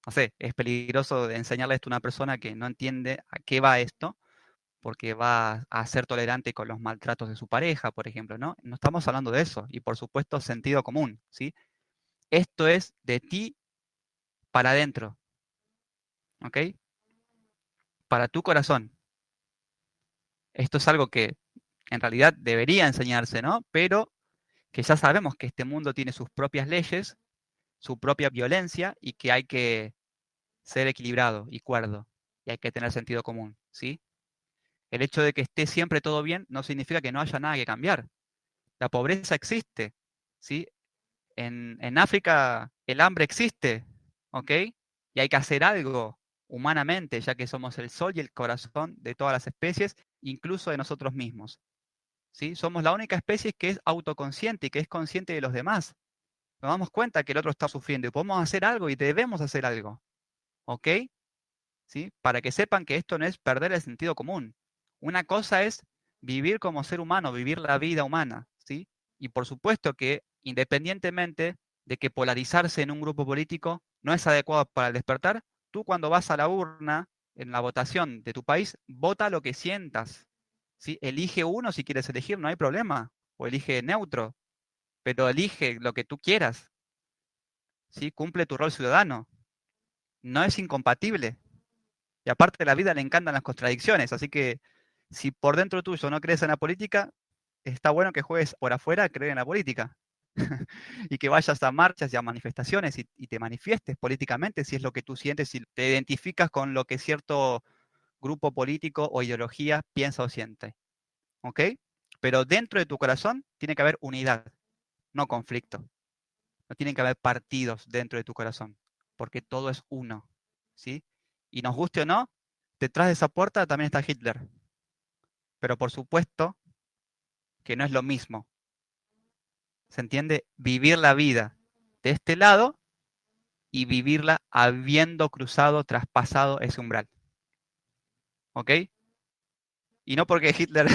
no sé, es peligroso enseñarle esto a una persona que no entiende a qué va esto, porque va a ser tolerante con los maltratos de su pareja, por ejemplo, ¿no? No estamos hablando de eso, y por supuesto sentido común, ¿sí? Esto es de ti para adentro, ¿ok? Para tu corazón. Esto es algo que en realidad debería enseñarse, ¿no? Pero que ya sabemos que este mundo tiene sus propias leyes, su propia violencia y que hay que ser equilibrado y cuerdo y hay que tener sentido común, ¿sí? El hecho de que esté siempre todo bien no significa que no haya nada que cambiar. La pobreza existe, ¿sí? En África el hambre existe, ¿ok? Y hay que hacer algo humanamente, ya que somos el sol y el corazón de todas las especies, incluso de nosotros mismos, ¿sí? Somos la única especie que es autoconsciente y que es consciente de los demás. Nos damos cuenta que el otro está sufriendo y podemos hacer algo y debemos hacer algo, ¿ok? ¿Sí? Para que sepan que esto no es perder el sentido común. Una cosa es vivir como ser humano, vivir la vida humana, ¿sí? Y por supuesto que independientemente de que polarizarse en un grupo político no es adecuado para el despertar, tú cuando vas a la urna en la votación de tu país, vota lo que sientas, ¿sí? Elige uno si quieres elegir, no hay problema, o elige neutro, pero elige lo que tú quieras, ¿sí? Cumple tu rol ciudadano, no es incompatible. Y aparte, a la vida le encantan las contradicciones, así que si por dentro tuyo no crees en la política, está bueno que juegues por afuera a creer en la política. Y que vayas a marchas y a manifestaciones y te manifiestes políticamente si es lo que tú sientes, si te identificas con lo que cierto grupo político o ideología piensa o siente. ¿Ok? Pero dentro de tu corazón tiene que haber unidad, no conflicto. No tienen que haber partidos dentro de tu corazón, porque todo es uno, ¿sí? Y nos guste o no, detrás de esa puerta también está Hitler, pero por supuesto que no es lo mismo. ¿Se entiende? Vivir la vida de este lado y vivirla habiendo cruzado, traspasado ese umbral. ¿Ok? Y no porque Hitler...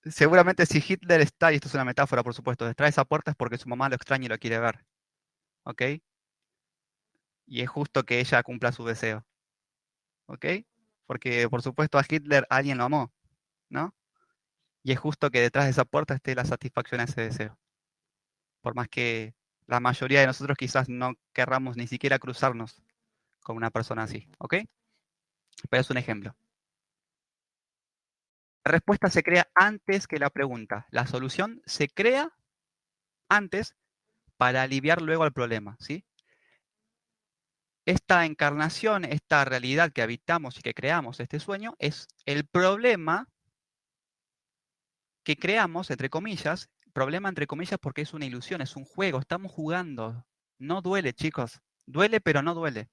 Seguramente si Hitler está, y esto es una metáfora por supuesto, detrás de esa puerta es porque su mamá lo extraña y lo quiere ver. ¿Ok? Y es justo que ella cumpla su deseo. ¿Ok? Porque por supuesto a Hitler alguien lo amó, ¿no? Y es justo que detrás de esa puerta esté la satisfacción a ese deseo. Por más que la mayoría de nosotros quizás no querramos ni siquiera cruzarnos con una persona así, ¿ok? Pero es un ejemplo. La respuesta se crea antes que la pregunta. La solución se crea antes para aliviar luego el problema, ¿sí? Esta encarnación, esta realidad que habitamos y que creamos, este sueño, es el problema que creamos, entre comillas, problema entre comillas porque es una ilusión, es un juego, estamos jugando. No duele, chicos. Duele, pero no duele.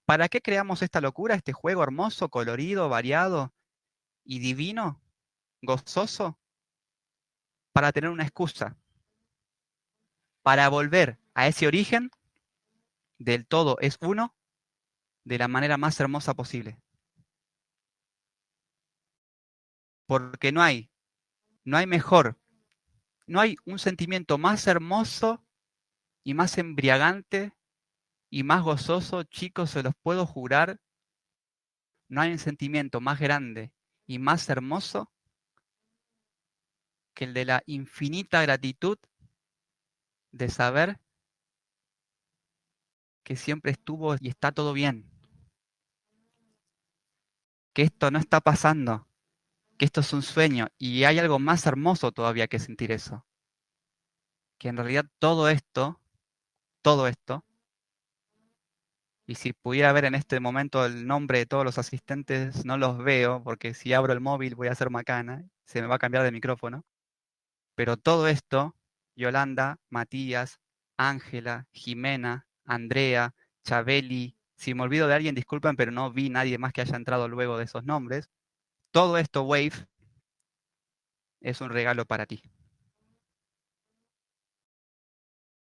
¿Para qué creamos esta locura, este juego hermoso, colorido, variado y divino, gozoso? Para tener una excusa, para volver a ese origen del todo es uno de la manera más hermosa posible. Porque no hay mejor, no hay un sentimiento más hermoso y más embriagante y más gozoso, chicos, se los puedo jurar. No hay un sentimiento más grande y más hermoso que el de la infinita gratitud de saber que siempre estuvo y está todo bien, que esto no está pasando, que esto es un sueño y hay algo más hermoso todavía que sentir eso, que en realidad todo esto, y si pudiera ver en este momento el nombre de todos los asistentes, no los veo porque si abro el móvil voy a hacer macana, se me va a cambiar de micrófono, pero todo esto, Yolanda, Matías, Ángela, Jimena, Andrea, Chabeli, si me olvido de alguien, disculpen, pero no vi nadie más que haya entrado luego de esos nombres. Todo esto, Wave, es un regalo para ti.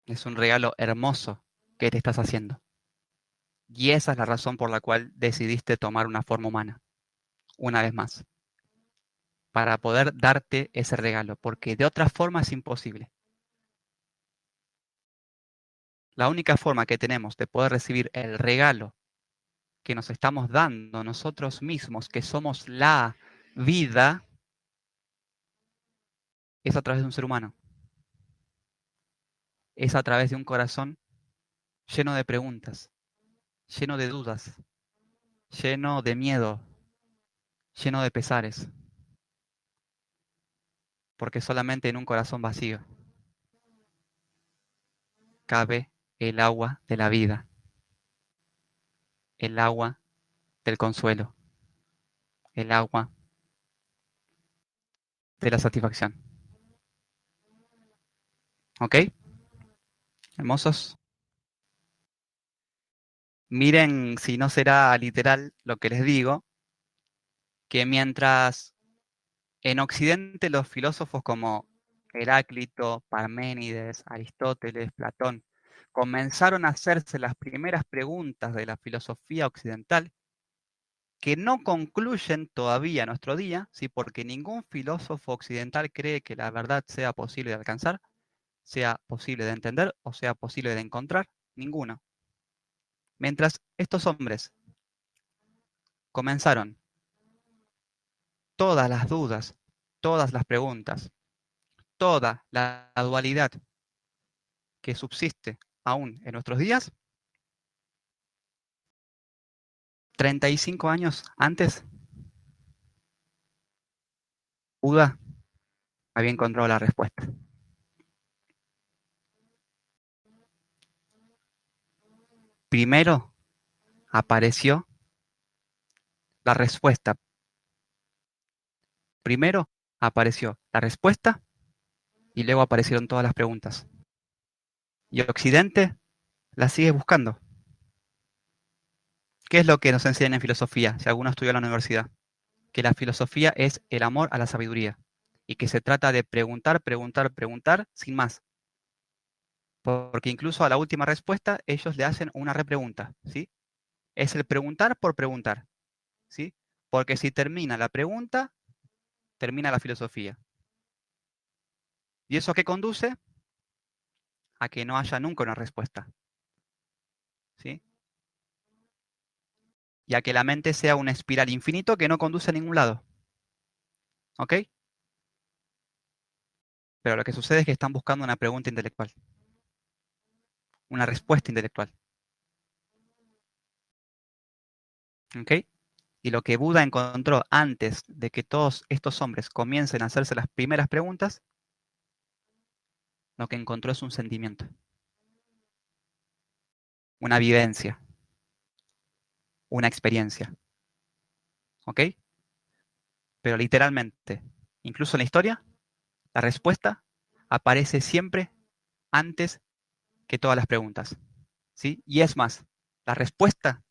Es un regalo hermoso que te estás haciendo. Y esa es la razón por la cual decidiste tomar una forma humana, una vez más, para poder darte ese regalo, porque de otra forma es imposible. La única forma que tenemos de poder recibir el regalo que nos estamos dando nosotros mismos, que somos la vida, es a través de un ser humano. Es a través de un corazón lleno de preguntas, lleno de dudas, lleno de miedo, lleno de pesares, porque solamente en un corazón vacío cabe el agua de la vida, el agua del consuelo, el agua de la satisfacción. ¿Ok? Hermosos. Miren si no será literal lo que les digo, que mientras en Occidente los filósofos como Heráclito, Parménides, Aristóteles, Platón comenzaron a hacerse las primeras preguntas de la filosofía occidental, que no concluyen todavía nuestro día, ¿sí? Porque ningún filósofo occidental cree que la verdad sea posible de alcanzar, sea posible de entender o sea posible de encontrar, ninguno. Mientras estos hombres comenzaron todas las dudas, todas las preguntas, toda la dualidad que subsiste aún en nuestros días, 35 años antes, Buda había encontrado la respuesta. Primero apareció la respuesta. Primero apareció la respuesta y luego aparecieron todas las preguntas. Y Occidente la sigue buscando. ¿Qué es lo que nos enseñan en filosofía? Si alguno estudió en la universidad, que la filosofía es el amor a la sabiduría y que se trata de preguntar, preguntar, preguntar sin más. Porque incluso a la última respuesta ellos le hacen una repregunta, ¿sí? Es el preguntar por preguntar, ¿sí? Porque si termina la pregunta, termina la filosofía. ¿Y eso qué conduce? A que no haya nunca una respuesta, ¿sí? Y a que la mente sea una espiral infinito que no conduce a ningún lado, ¿ok? Pero lo que sucede es que están buscando una pregunta intelectual, una respuesta intelectual, ¿ok? Y lo que Buda encontró antes de que todos estos hombres comiencen a hacerse las primeras preguntas, lo que encontró es un sentimiento, una vivencia, una experiencia, ¿ok? Pero literalmente, incluso en la historia, la respuesta aparece siempre antes que todas las preguntas, ¿sí? Y es más, la respuesta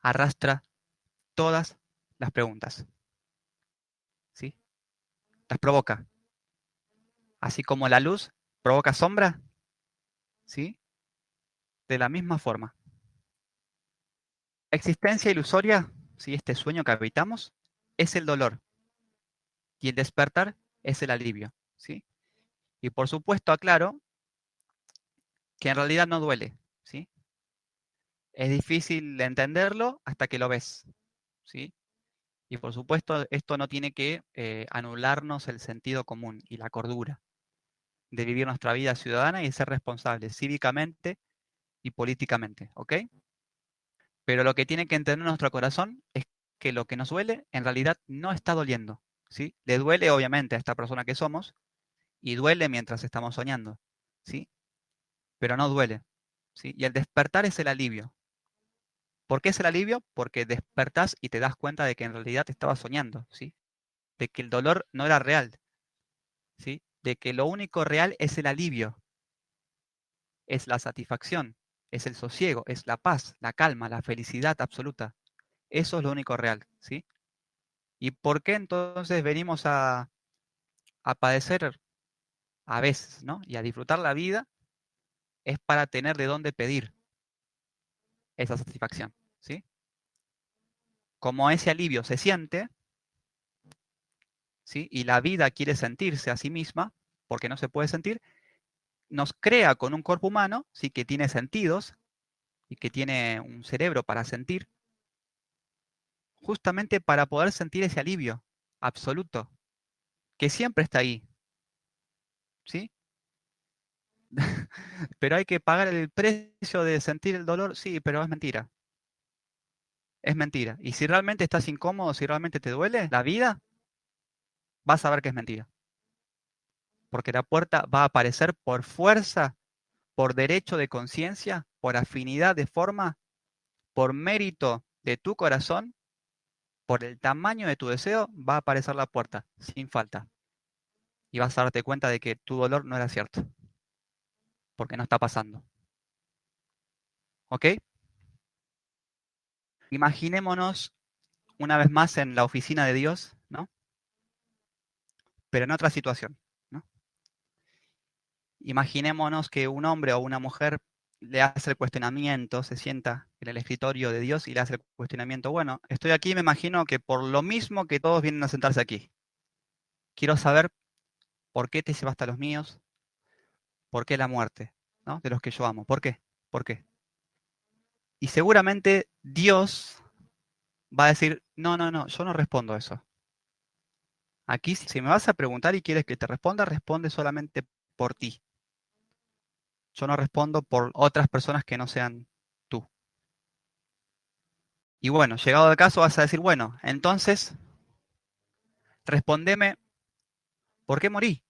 arrastra todas las preguntas, ¿sí? Las provoca. Así como la luz provoca sombra, ¿sí? De la misma forma. La existencia ilusoria, ¿sí? Este sueño que habitamos, es el dolor. Y el despertar es el alivio, ¿sí? Y por supuesto aclaro que en realidad no duele, ¿sí? Es difícil de entenderlo hasta que lo ves, ¿sí? Y por supuesto esto no tiene que anularnos el sentido común y la cordura de vivir nuestra vida ciudadana y ser responsables cívicamente y políticamente, ¿ok? Pero lo que tiene que entender nuestro corazón es que lo que nos duele en realidad no está doliendo, ¿sí? Le duele obviamente a esta persona que somos y duele mientras estamos soñando, ¿sí? Pero no duele, ¿sí? Y el despertar es el alivio. ¿Por qué es el alivio? Porque despertás y te das cuenta de que en realidad estabas soñando, ¿sí? De que el dolor no era real, ¿sí? De que lo único real es el alivio, es la satisfacción, es el sosiego, es la paz, la calma, la felicidad absoluta. Eso es lo único real, ¿sí? ¿Y por qué entonces venimos a padecer, a veces, ¿no? Y a disfrutar la vida es para tener de dónde pedir esa satisfacción, ¿sí? Como ese alivio se siente, ¿sí? Y la vida quiere sentirse a sí misma, porque no se puede sentir, nos crea con un cuerpo humano, sí, que tiene sentidos y que tiene un cerebro para sentir, justamente para poder sentir ese alivio absoluto, que siempre está ahí, ¿sí? Pero hay que pagar el precio de sentir el dolor, sí, pero es mentira. Es mentira. Y si realmente estás incómodo, si realmente te duele la vida, vas a ver que es mentira. Porque la puerta va a aparecer por fuerza, por derecho de conciencia, por afinidad de forma, por mérito de tu corazón, por el tamaño de tu deseo, va a aparecer la puerta, sin falta. Y vas a darte cuenta de que tu dolor no era cierto, porque no está pasando. ¿Ok? Imaginémonos una vez más en la oficina de Dios, ¿no? Pero en otra situación, ¿no? Imaginémonos que un hombre o una mujer le hace el cuestionamiento, se sienta en el escritorio de Dios y le hace el cuestionamiento, bueno, estoy aquí, me imagino que por lo mismo que todos vienen a sentarse aquí. Quiero saber por qué te llevaste a los míos, por qué la muerte, ¿no? De los que yo amo. ¿Por qué? ¿Por qué? Y seguramente Dios va a decir, no, no, no, yo no respondo a eso. Aquí, si me vas a preguntar y quieres que te responda, responde solamente por ti. Yo no respondo por otras personas que no sean tú. Y bueno, llegado al caso vas a decir, bueno, entonces, respondeme, ¿por qué morí?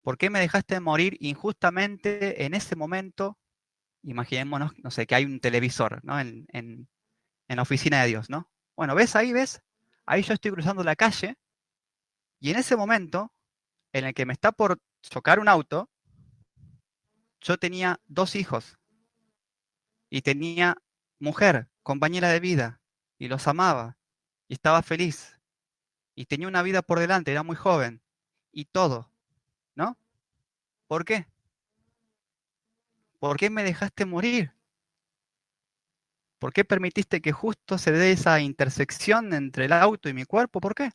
¿Por qué me dejaste morir injustamente en ese momento? Imaginémonos, no sé, que hay un televisor, ¿no? En la oficina de Dios, ¿no? Bueno, ¿ves ahí, ves? Ahí yo estoy cruzando la calle y en ese momento en el que me está por chocar un auto, yo tenía 2 hijos y tenía mujer, compañera de vida, y los amaba y estaba feliz y tenía una vida por delante, era muy joven y todo, ¿no? ¿Por qué? ¿Por qué me dejaste morir? ¿Por qué permitiste que justo se dé esa intersección entre el auto y mi cuerpo? ¿Por qué?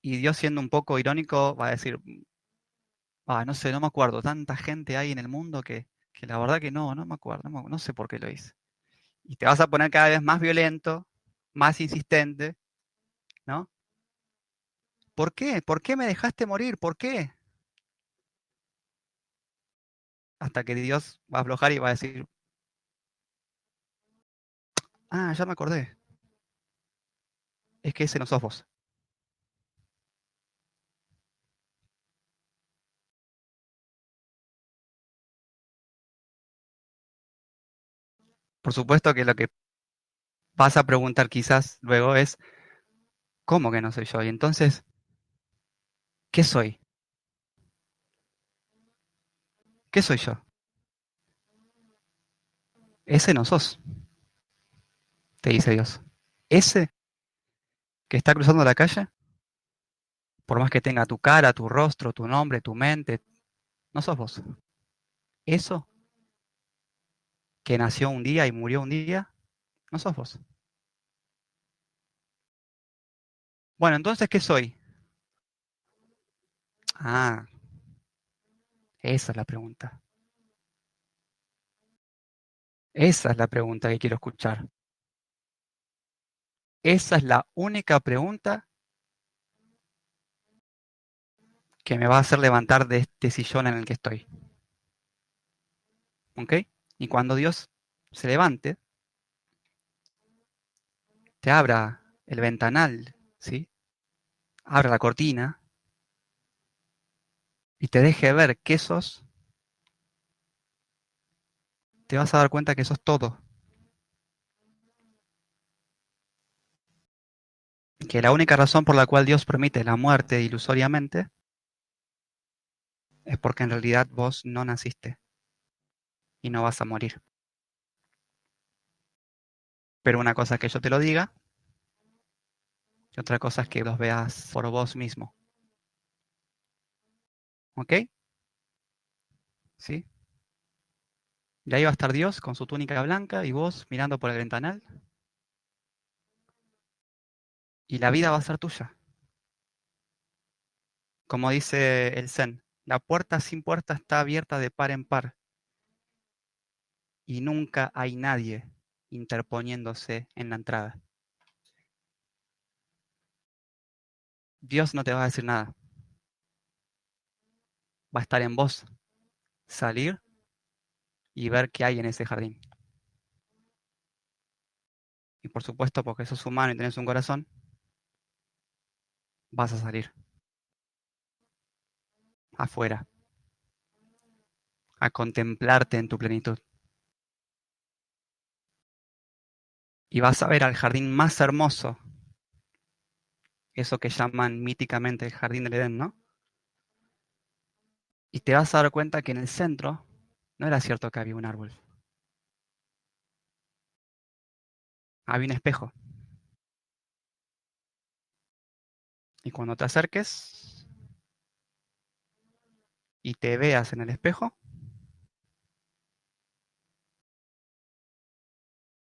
Y Dios, siendo un poco irónico, va a decir, no sé, no me acuerdo, tanta gente hay en el mundo que la verdad que no me acuerdo, no sé por qué lo hice. Y te vas a poner cada vez más violento, más insistente, ¿no? ¿Por qué? ¿Por qué me dejaste morir? ¿Por qué? Hasta que Dios va a aflojar y va a decir, ya me acordé, es que ese no sos vos. Por supuesto que lo que vas a preguntar quizás luego es, ¿cómo que no soy yo? Y entonces, ¿qué soy? ¿Qué soy yo? Ese no sos, te dice Dios. Ese que está cruzando la calle, por más que tenga tu cara, tu rostro, tu nombre, tu mente, no sos vos. Eso que nació un día y murió un día, no sos vos. Bueno, entonces, ¿qué soy? Ah, esa es la pregunta. Esa es la pregunta que quiero escuchar. Esa es la única pregunta que me va a hacer levantar de este sillón en el que estoy. ¿Ok? Y cuando Dios se levante, te abra el ventanal, ¿sí? Abra la cortina y te deje ver qué sos, te vas a dar cuenta que sos todo. Que la única razón por la cual Dios permite la muerte ilusoriamente es porque en realidad vos no naciste y no vas a morir. Pero una cosa es que yo te lo diga y otra cosa es que los veas por vos mismo. ¿Ok? ¿Sí? Y ahí va a estar Dios con su túnica blanca y vos mirando por el ventanal. Y la vida va a ser tuya. Como dice el Zen, la puerta sin puerta está abierta de par en par. Y nunca hay nadie interponiéndose en la entrada. Dios no te va a decir nada. Va a estar en vos salir y ver qué hay en ese jardín. Y por supuesto, porque sos humano y tenés un corazón, vas a salir afuera, a contemplarte en tu plenitud. Y vas a ver al jardín más hermoso, eso que llaman míticamente el jardín del Edén, ¿no? Y te vas a dar cuenta que en el centro no era cierto que había un árbol, había un espejo. Y cuando te acerques y te veas en el espejo,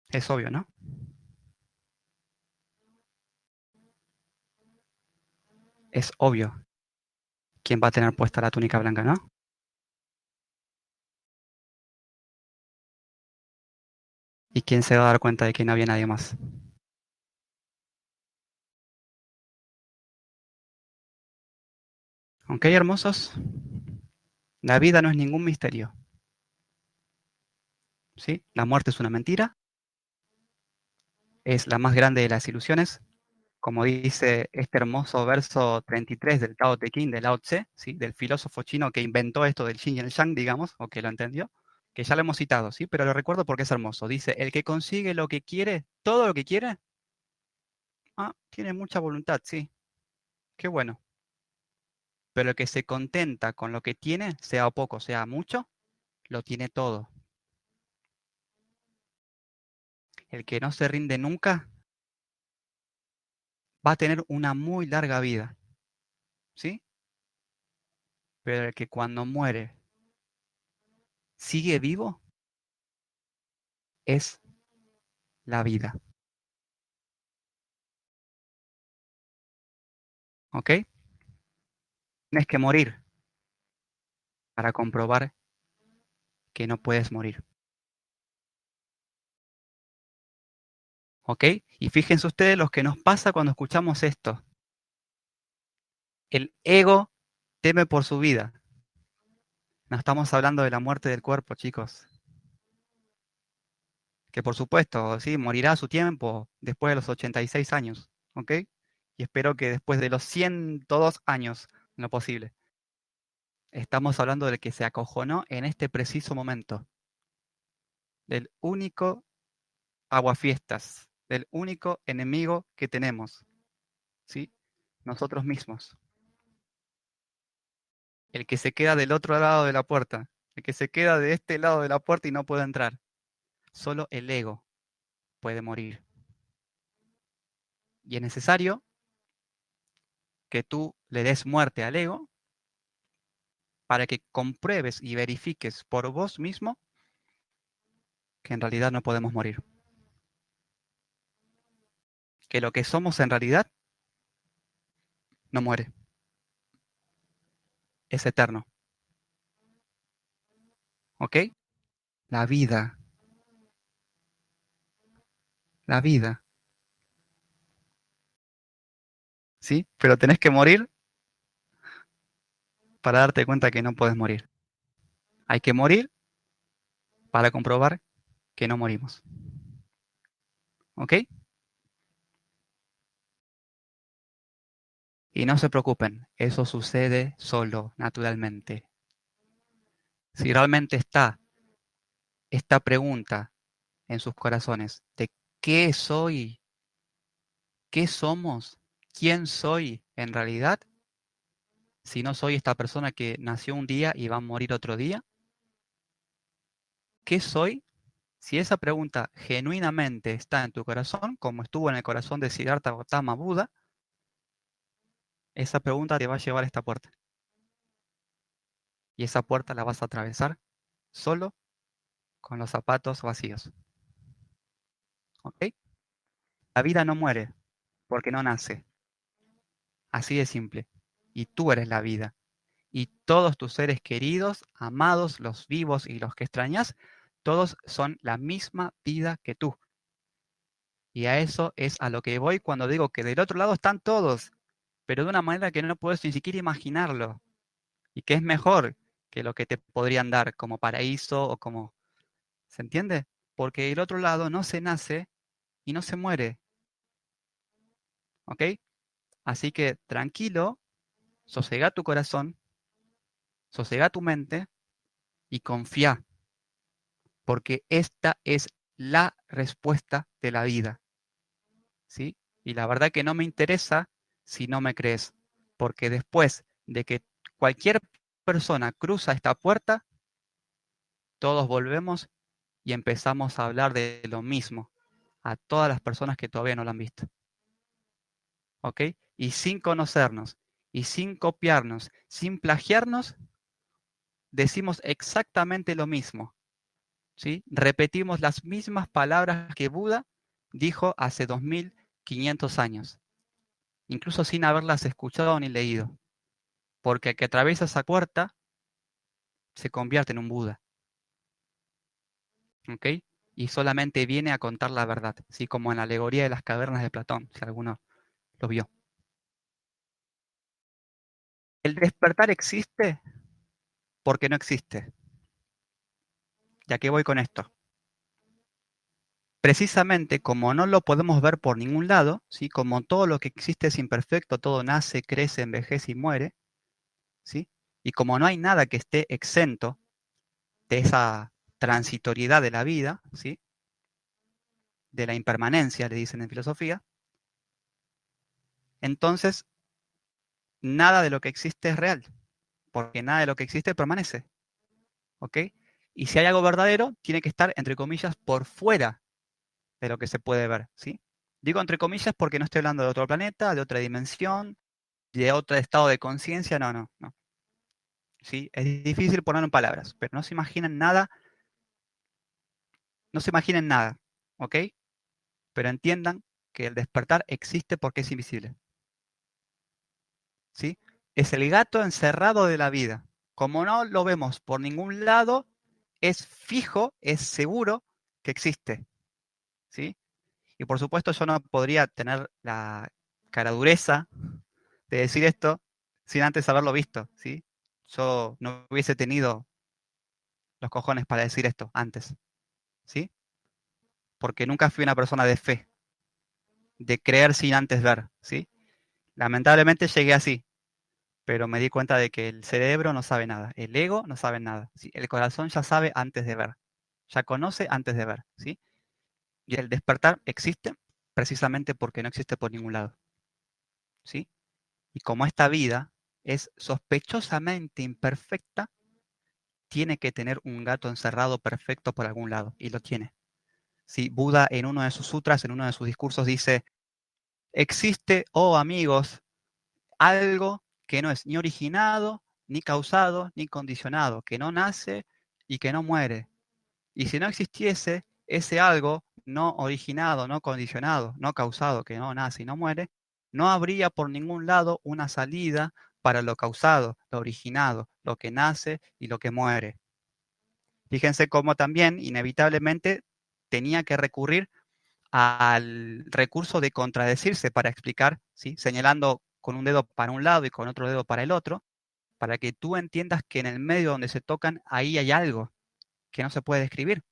es obvio, ¿no? Es obvio quién va a tener puesta la túnica blanca, ¿no? Y quién se va a dar cuenta de que no había nadie más. Aunque hay hermosos, la vida no es ningún misterio, ¿sí? La muerte es una mentira, es la más grande de las ilusiones, como dice este hermoso verso 33 del Tao Te Ching de Lao Tse, ¿sí? Del filósofo chino que inventó esto del yin y el yang, digamos, o que lo entendió, que ya lo hemos citado, ¿sí? Pero lo recuerdo porque es hermoso. Dice, el que consigue lo que quiere, todo lo que quiere, tiene mucha voluntad, sí, qué bueno. Pero el que se contenta con lo que tiene, sea poco, sea mucho, lo tiene todo. El que no se rinde nunca va a tener una muy larga vida, ¿sí? Pero el que cuando muere sigue vivo es la vida, ¿ok? Tienes que morir para comprobar que no puedes morir, ¿ok? Y fíjense ustedes lo que nos pasa cuando escuchamos esto. El ego teme por su vida. No estamos hablando de la muerte del cuerpo, chicos. Que por supuesto, sí, morirá a su tiempo después de los 86 años, ¿ok? Y espero que después de los 102 años, en lo posible. Estamos hablando del que se acojonó en este preciso momento, del único aguafiestas, del único enemigo que tenemos, ¿sí? Nosotros mismos. El que se queda del otro lado de la puerta, el que se queda de este lado de la puerta y no puede entrar. Solo el ego puede morir. Y es necesario que tú le des muerte al ego para que compruebes y verifiques por vos mismo que en realidad no podemos morir. Que lo que somos en realidad no muere, es eterno. ¿Ok? La vida, la vida, ¿sí? Pero tenés que morir para darte cuenta que no puedes morir. Hay que morir para comprobar que no morimos. ¿Ok? Y no se preocupen, eso sucede solo, naturalmente. Si realmente está esta pregunta en sus corazones de qué soy, qué somos, quién soy en realidad, si no soy esta persona que nació un día y va a morir otro día, ¿qué soy? Si esa pregunta genuinamente está en tu corazón, como estuvo en el corazón de Siddhartha Gautama Buda, esa pregunta te va a llevar a esta puerta. Y esa puerta la vas a atravesar solo con los zapatos vacíos. ¿Ok? La vida no muere porque no nace. Así de simple. Y tú eres la vida. Y todos tus seres queridos, amados, los vivos y los que extrañas, todos son la misma vida que tú. Y a eso es a lo que voy cuando digo que del otro lado están todos, pero de una manera que no puedes ni siquiera imaginarlo. Y que es mejor que lo que te podrían dar como paraíso o como... ¿Se entiende? Porque del otro lado no se nace y no se muere. ¿Ok? Así que tranquilo, sosega tu corazón, sosega tu mente y confía, porque esta es la respuesta de la vida, ¿sí? Y la verdad que no me interesa si no me crees, porque después de que cualquier persona cruza esta puerta, todos volvemos y empezamos a hablar de lo mismo a todas las personas que todavía no lo han visto, ¿ok? Y sin conocernos, y sin copiarnos, sin plagiarnos, decimos exactamente lo mismo, ¿sí? Repetimos las mismas palabras que Buda dijo hace 2500 años, incluso sin haberlas escuchado ni leído, porque el que atraviesa esa puerta se convierte en un Buda, ¿ok? Y solamente viene a contar la verdad, ¿sí? Como en la alegoría de las cavernas de Platón, si alguno lo vio. El despertar existe porque no existe. ¿Ya que voy con esto? Precisamente como no lo podemos ver por ningún lado, ¿sí? Como todo lo que existe es imperfecto, todo nace, crece, envejece y muere, ¿sí? Y como no hay nada que esté exento de esa transitoriedad de la vida, ¿sí? De la impermanencia, le dicen en filosofía, entonces nada de lo que existe es real, porque nada de lo que existe permanece, ¿ok? Y si hay algo verdadero, tiene que estar, entre comillas, por fuera de lo que se puede ver, ¿sí? Digo entre comillas porque no estoy hablando de otro planeta, de otra dimensión, de otro estado de conciencia, no, no, no. ¿Sí? Es difícil ponerlo en palabras, pero no se imaginen nada, no se imaginen nada, ¿ok? Pero entiendan que el despertar existe porque es invisible, ¿sí? Es el gato encerrado de la vida. Como no lo vemos por ningún lado, es fijo, es seguro que existe, ¿sí? Y por supuesto yo no podría tener la caradureza de decir esto sin antes haberlo visto, ¿sí? Yo no hubiese tenido los cojones para decir esto antes, ¿sí? Porque nunca fui una persona de fe, de creer sin antes ver, ¿sí? Lamentablemente llegué así, pero me di cuenta de que el cerebro no sabe nada, el ego no sabe nada, ¿sí? El corazón ya sabe antes de ver, ya conoce antes de ver, ¿sí? Y el despertar existe precisamente porque no existe por ningún lado, ¿sí? Y como esta vida es sospechosamente imperfecta, tiene que tener un gato encerrado perfecto por algún lado, y lo tiene. ¿Sí? Buda en uno de sus sutras, en uno de sus discursos dice, existe, oh amigos, algo que no es ni originado, ni causado, ni condicionado, que no nace y que no muere. Y si no existiese ese algo no originado, no condicionado, no causado, que no nace y no muere, no habría por ningún lado una salida para lo causado, lo originado, lo que nace y lo que muere. Fíjense cómo también, inevitablemente, tenía que recurrir al recurso de contradecirse para explicar, ¿sí? Señalando con un dedo para un lado y con otro dedo para el otro, para que tú entiendas que en el medio donde se tocan, ahí hay algo que no se puede describir,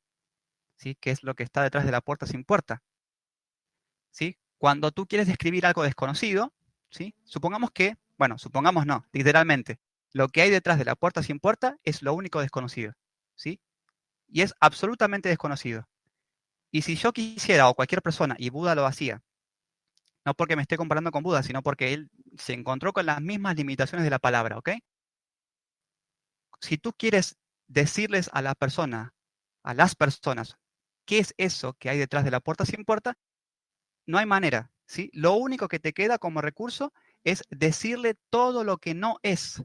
¿sí? Que es lo que está detrás de la puerta sin puerta, ¿sí? Cuando tú quieres describir algo desconocido, ¿sí? Supongamos que, bueno, supongamos no, literalmente, lo que hay detrás de la puerta sin puerta es lo único desconocido, ¿sí? Y es absolutamente desconocido. Y si yo quisiera, o cualquier persona, y Buda lo hacía, no porque me esté comparando con Buda, sino porque él se encontró con las mismas limitaciones de la palabra, ¿ok? Si tú quieres decirles a la persona, a las personas, qué es eso que hay detrás de la puerta sin puerta, no hay manera, ¿sí? Lo único que te queda como recurso es decirle todo lo que no es.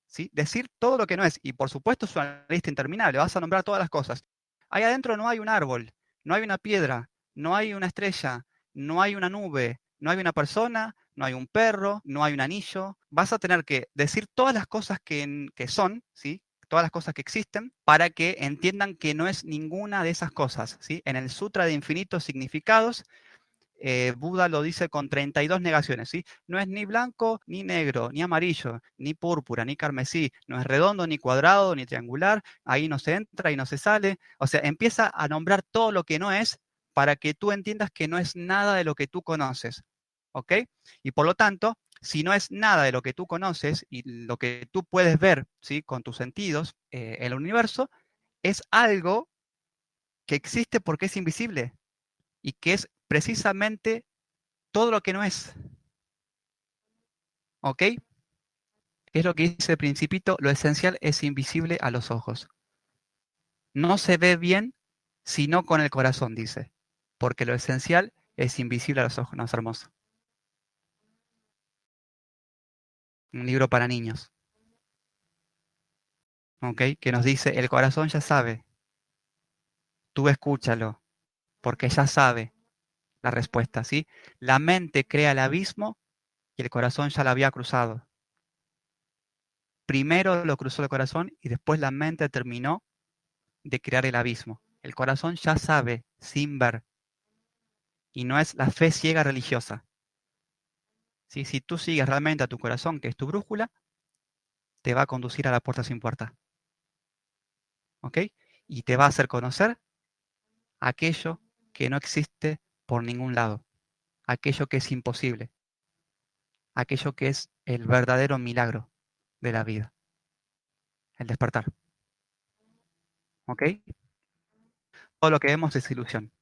¿sí? Decir todo lo que no es. Y por supuesto es una lista interminable, vas a nombrar todas las cosas. Ahí adentro no hay un árbol, no hay una piedra, no hay una estrella, no hay una nube, no hay una persona, no hay un perro, no hay un anillo. Vas a tener que decir todas las cosas que son, ¿sí? Todas las cosas que existen, para que entiendan que no es ninguna de esas cosas, ¿sí? En el Sutra de Infinitos Significados, Buda lo dice con 32 negaciones, ¿sí? No es ni blanco, ni negro, ni amarillo, ni púrpura, ni carmesí, no es redondo, ni cuadrado, ni triangular, ahí no se entra y no se sale. O sea, empieza a nombrar todo lo que no es para que tú entiendas que no es nada de lo que tú conoces, ¿ok? Y por lo tanto, si no es nada de lo que tú conoces y lo que tú puedes ver, ¿sí? Con tus sentidos, el universo, es algo que existe porque es invisible y que es precisamente todo lo que no es, ¿ok? Es lo que dice el Principito, lo esencial es invisible a los ojos. No se ve bien sino con el corazón, dice, porque lo esencial es invisible a los ojos. No, es hermoso. Un libro para niños, ¿ok? Que nos dice, el corazón ya sabe, tú escúchalo, porque ya sabe la respuesta, ¿sí? La mente crea el abismo y el corazón ya lo había cruzado. Primero lo cruzó el corazón y después la mente terminó de crear el abismo. El corazón ya sabe sin ver y no es la fe ciega religiosa. ¿Sí? Si tú sigues realmente a tu corazón, que es tu brújula, te va a conducir a la puerta sin puerta. ¿Ok? Y te va a hacer conocer aquello que no existe por ningún lado, aquello que es imposible, aquello que es el verdadero milagro de la vida, el despertar. ¿Ok? Todo lo que vemos es ilusión.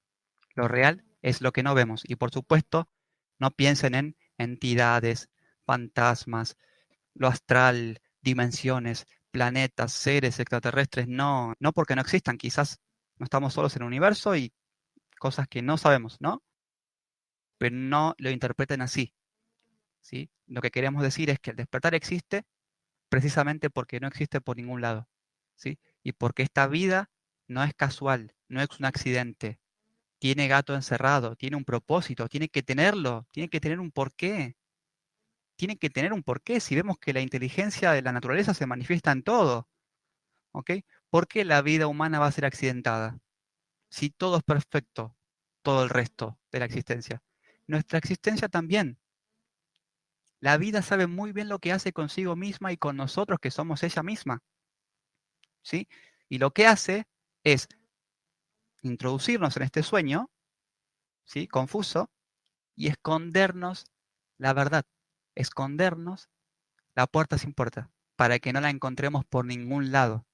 Lo real es lo que no vemos. Y por supuesto, no piensen en entidades, fantasmas, lo astral, dimensiones, planetas, seres extraterrestres. No, no porque no existan. Quizás no estamos solos en el universo y cosas que no sabemos, ¿no? Pero no lo interpreten así, ¿sí? Lo que queremos decir es que el despertar existe precisamente porque no existe por ningún lado, ¿sí? Y porque esta vida no es casual, no es un accidente. Tiene gato encerrado, tiene un propósito, tiene que tenerlo, tiene que tener un porqué. Tiene que tener un porqué si vemos que la inteligencia de la naturaleza se manifiesta en todo, ¿ok? ¿Por qué la vida humana va a ser accidentada? Si todo es perfecto, todo el resto de la existencia. Nuestra existencia también. La vida sabe muy bien lo que hace consigo misma y con nosotros que somos ella misma, ¿sí? Y lo que hace es introducirnos en este sueño, ¿sí? Confuso, y escondernos la verdad, escondernos la puerta sin puerta, para que no la encontremos por ningún lado.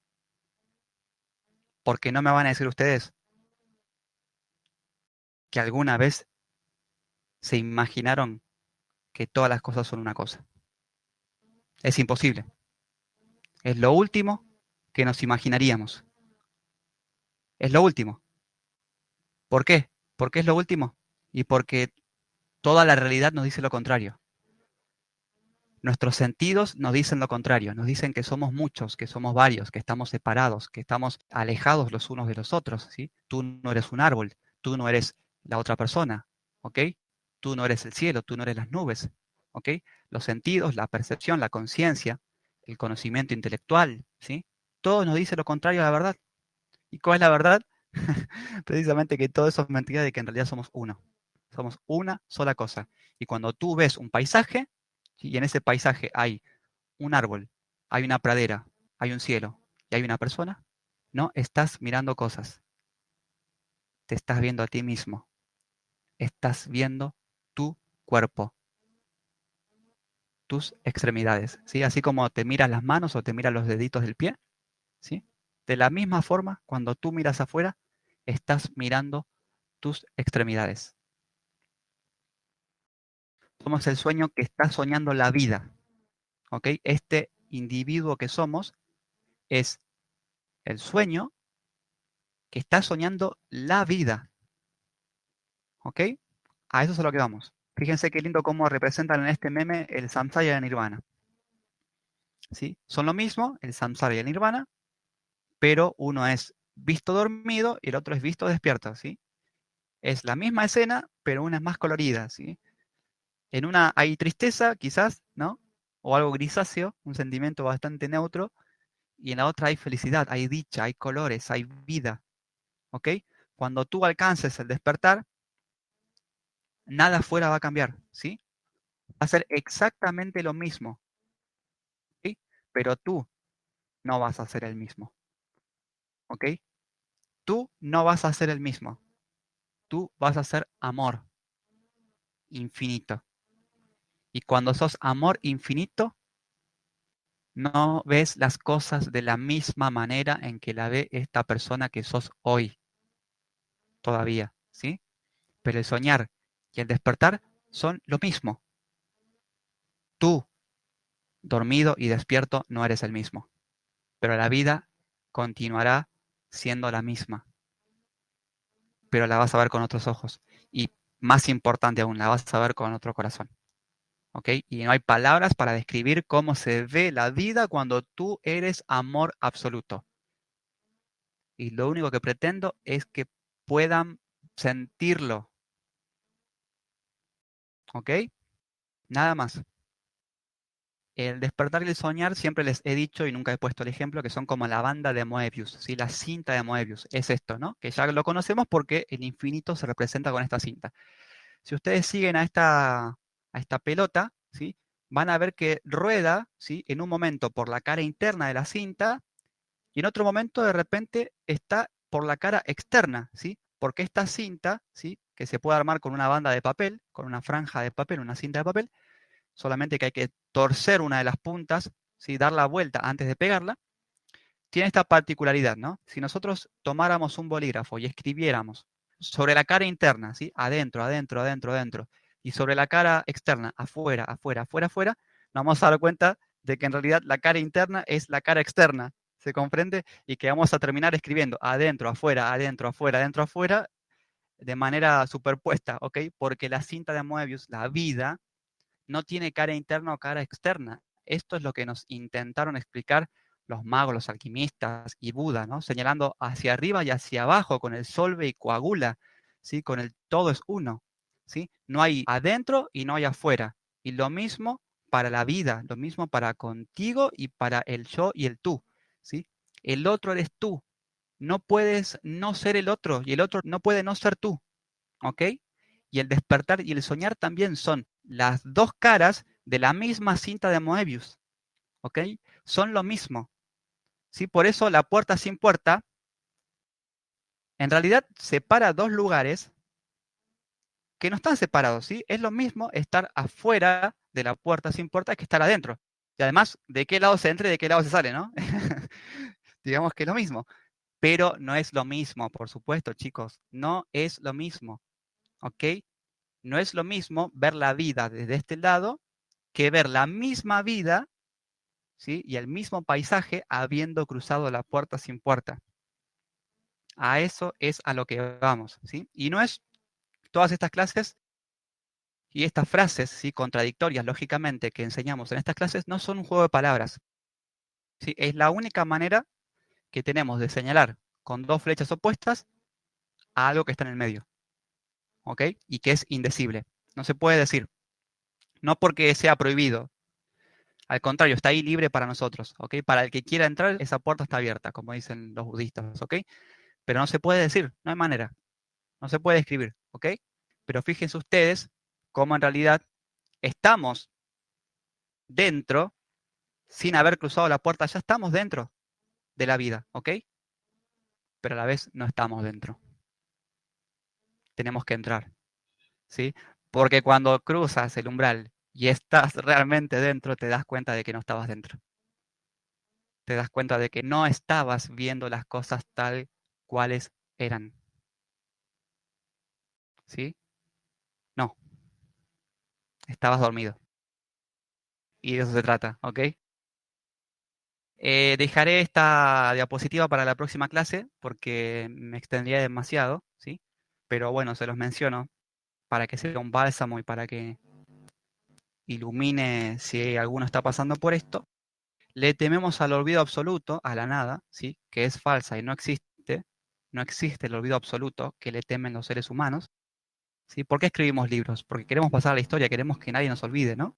Porque no me van a decir ustedes que alguna vez se imaginaron que todas las cosas son una cosa. Es imposible. Es lo último que nos imaginaríamos. Es lo último. ¿Por qué? ¿Por qué es lo último? Y porque toda la realidad nos dice lo contrario. Nuestros sentidos nos dicen lo contrario, nos dicen que somos muchos, que somos varios, que estamos separados, que estamos alejados los unos de los otros, ¿sí? Tú no eres un árbol, tú no eres la otra persona, ¿ok? Tú no eres el cielo, tú no eres las nubes, ¿ok? Los sentidos, la percepción, la conciencia, el conocimiento intelectual, ¿sí? Todo nos dice lo contrario a la verdad. ¿Y cuál es la verdad? Precisamente que todo eso es mentira de que en realidad somos uno. Somos una sola cosa. Y cuando tú ves un paisaje, ¿sí? Y en ese paisaje hay un árbol, hay una pradera, hay un cielo y hay una persona, no estás mirando cosas. Te estás viendo a ti mismo. Estás viendo tu cuerpo, tus extremidades. ¿Sí? Así como te miras las manos o te miras los deditos del pie. ¿Sí? De la misma forma, cuando tú miras afuera, estás mirando tus extremidades. Somos el sueño que está soñando la vida. ¿Ok? Este individuo que somos es el sueño que está soñando la vida. ¿Ok? A eso es a lo que vamos. Fíjense qué lindo cómo representan en este meme el samsara de Nirvana. ¿sí? Son lo mismo, el samsara y el nirvana, pero uno es visto dormido y el otro es visto despierto, ¿sí? Es la misma escena, pero una es más colorida, ¿sí? En una hay tristeza, quizás, ¿no? O algo grisáceo, un sentimiento bastante neutro, y en la otra hay felicidad, hay dicha, hay colores, hay vida, ¿ok? Cuando tú alcances el despertar, nada afuera va a cambiar, ¿sí? Va a ser exactamente lo mismo, ¿sí? Pero tú no vas a ser el mismo, ¿ok? Tú no vas a ser el mismo, tú vas a ser amor infinito. Y cuando sos amor infinito, no ves las cosas de la misma manera en que la ve esta persona que sos hoy, todavía, ¿sí? Pero el soñar y el despertar son lo mismo. Tú, dormido y despierto, no eres el mismo, pero la vida continuará siendo la misma, pero la vas a ver con otros ojos. Y más importante aún, la vas a ver con otro corazón. ¿Ok? Y no hay palabras para describir cómo se ve la vida cuando tú eres amor absoluto. Y lo único que pretendo es que puedan sentirlo. ¿Ok? Nada más. El despertar y el soñar, siempre les he dicho y nunca he puesto el ejemplo, que son como la banda de Moebius, ¿sí? La cinta de Moebius. Es esto, ¿no? Que ya lo conocemos porque el infinito se representa con esta cinta. Si ustedes siguen a esta pelota, ¿sí? Van a ver que rueda, ¿sí? En un momento por la cara interna de la cinta y en otro momento de repente está por la cara externa, ¿sí? Porque esta cinta, ¿sí? Que se puede armar con una banda de papel, con una franja de papel, una cinta de papel, solamente que hay que torcer una de las puntas, ¿sí? Dar la vuelta antes de pegarla, tiene esta particularidad, ¿no? Si nosotros tomáramos un bolígrafo y escribiéramos sobre la cara interna, ¿sí? Adentro, adentro, adentro, adentro, y sobre la cara externa, afuera, afuera, afuera, afuera, nos vamos a dar cuenta de que en realidad la cara interna es la cara externa, ¿se comprende? Y que vamos a terminar escribiendo adentro, afuera, adentro, afuera, adentro, afuera, de manera superpuesta, ¿ok? Porque la cinta de Moebius, la vida, no tiene cara interna o cara externa. Esto es lo que nos intentaron explicar los magos, los alquimistas y Buda, ¿no? Señalando hacia arriba y hacia abajo con el solve y coagula, ¿sí? Con el todo es uno, ¿sí? No hay adentro y no hay afuera. Y lo mismo para la vida, lo mismo para contigo y para el yo y el tú, ¿sí? El otro eres tú. No puedes no ser el otro y el otro no puede no ser tú, ¿ok? Y el despertar y el soñar también son las dos caras de la misma cinta de Moebius, ¿ok? Son lo mismo, ¿sí? Por eso la puerta sin puerta en realidad separa dos lugares que no están separados, ¿sí? Es lo mismo estar afuera de la puerta sin puerta que estar adentro. Y además, de qué lado se entra y de qué lado se sale, ¿no? Digamos que es lo mismo, pero no es lo mismo, por supuesto, chicos, no es lo mismo, ¿ok? No es lo mismo ver la vida desde este lado que ver la misma vida, ¿sí? Y el mismo paisaje habiendo cruzado la puerta sin puerta. A eso es a lo que vamos, ¿sí? Y no es todas estas clases y estas frases, ¿sí? Contradictorias, lógicamente, que enseñamos en estas clases, no son un juego de palabras, ¿sí? Es la única manera que tenemos de señalar con dos flechas opuestas a algo que está en el medio, ¿ok? Y que es indecible. No se puede decir, no porque sea prohibido, al contrario, está ahí libre para nosotros, ¿ok? Para el que quiera entrar, esa puerta está abierta, como dicen los budistas, ¿ok? Pero no se puede decir, no hay manera, no se puede escribir, ¿ok? Pero fíjense ustedes cómo en realidad estamos dentro, sin haber cruzado la puerta, ya estamos dentro de la vida, ¿ok? Pero a la vez no estamos dentro. Tenemos que entrar, ¿sí? Porque cuando cruzas el umbral y estás realmente dentro, te das cuenta de que no estabas dentro. Te das cuenta de que no estabas viendo las cosas tal cuales eran, ¿sí? No, estabas dormido. Y de eso se trata, ¿ok? Dejaré esta diapositiva para la próxima clase porque me extendría demasiado, ¿sí? Pero bueno, se los menciono para que sea un bálsamo y para que ilumine si alguno está pasando por esto. Le tememos al olvido absoluto, a la nada, ¿sí? Que es falsa y no existe. No existe el olvido absoluto que le temen los seres humanos. ¿Sí? ¿Por qué escribimos libros? Porque queremos pasar a la historia, queremos que nadie nos olvide, ¿no?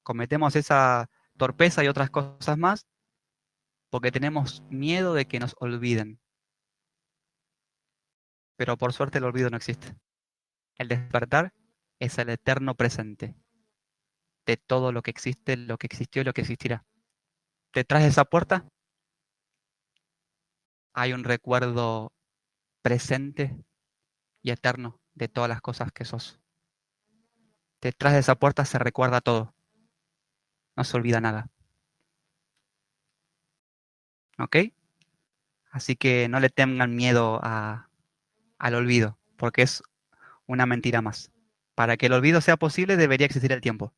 Cometemos esa torpeza y otras cosas más porque tenemos miedo de que nos olviden. Pero por suerte el olvido no existe. El despertar es el eterno presente de todo lo que existe, lo que existió y lo que existirá. Detrás de esa puerta hay un recuerdo presente y eterno de todas las cosas que sos. Detrás de esa puerta se recuerda todo, no se olvida nada. ¿Ok? Así que no le tengan miedo al olvido, porque es una mentira más. Para que el olvido sea posible debería existir el tiempo,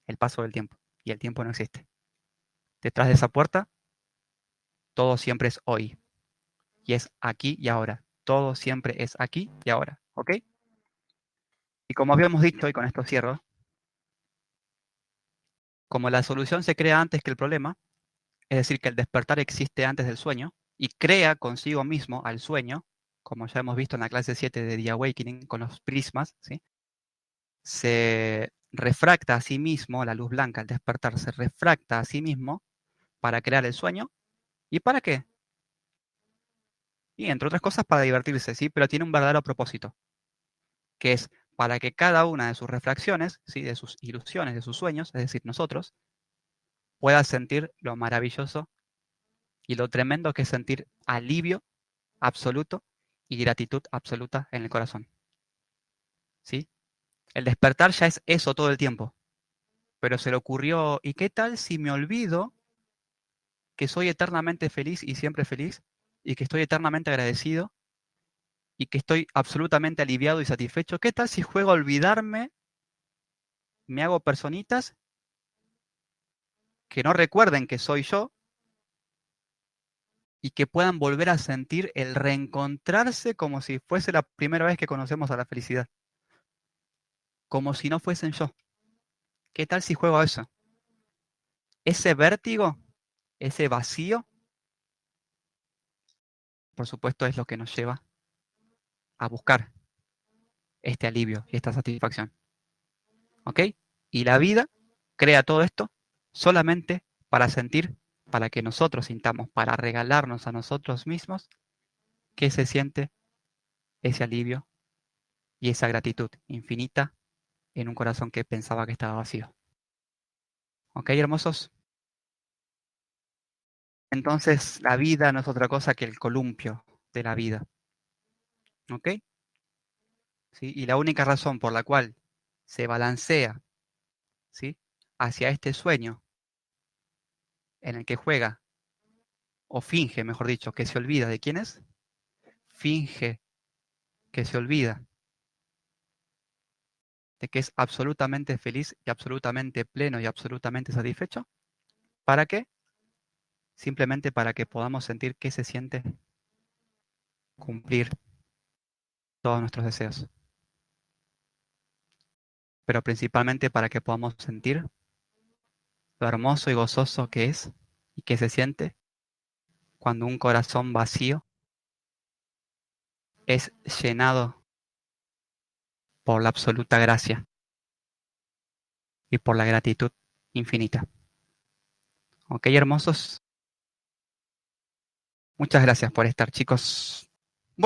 el paso del tiempo, y el tiempo no existe. Detrás de esa puerta, todo siempre es hoy, y es aquí y ahora. Todo siempre es aquí y ahora, ¿ok? Y como habíamos dicho, y con esto cierro, como la solución se crea antes que el problema, es decir, que el despertar existe antes del sueño, y crea consigo mismo al sueño, como ya hemos visto en la clase 7 de The Awakening con los prismas, ¿sí? Se refracta a sí mismo, la luz blanca al despertar se refracta a sí mismo para crear el sueño. ¿Y para qué? Y entre otras cosas para divertirse, ¿sí? Pero tiene un verdadero propósito, que es para que cada una de sus refracciones, ¿sí? De sus ilusiones, de sus sueños, es decir, nosotros, pueda sentir lo maravilloso y lo tremendo que es sentir alivio absoluto y gratitud absoluta en el corazón, ¿sí? El despertar ya es eso todo el tiempo, pero se le ocurrió, ¿y qué tal si me olvido que soy eternamente feliz y siempre feliz, y que estoy eternamente agradecido, y que estoy absolutamente aliviado y satisfecho? ¿Qué tal si juego a olvidarme, me hago personitas que no recuerden que soy yo y que puedan volver a sentir el reencontrarse como si fuese la primera vez que conocemos a la felicidad? Como si no fuesen yo. ¿Qué tal si juego a eso? Ese vértigo, ese vacío, por supuesto, es lo que nos lleva a buscar este alivio y esta satisfacción. ¿Ok? Y la vida crea todo esto solamente para sentir, para que nosotros sintamos, para regalarnos a nosotros mismos que se siente ese alivio y esa gratitud infinita en un corazón que pensaba que estaba vacío. ¿Ok, hermosos? Entonces, la vida no es otra cosa que el columpio de la vida. ¿Ok? ¿Sí? Y la única razón por la cual se balancea, ¿sí? Hacia este sueño en el que juega, o finge, mejor dicho, que se olvida de quién es, finge que se olvida de que es absolutamente feliz y absolutamente pleno y absolutamente satisfecho. ¿Para qué? Simplemente para que podamos sentir qué se siente cumplir todos nuestros deseos. Pero principalmente para que podamos sentir lo hermoso y gozoso que es y que se siente cuando un corazón vacío es llenado por la absoluta gracia y por la gratitud infinita. ¿Ok, hermosos? Muchas gracias por estar, chicos.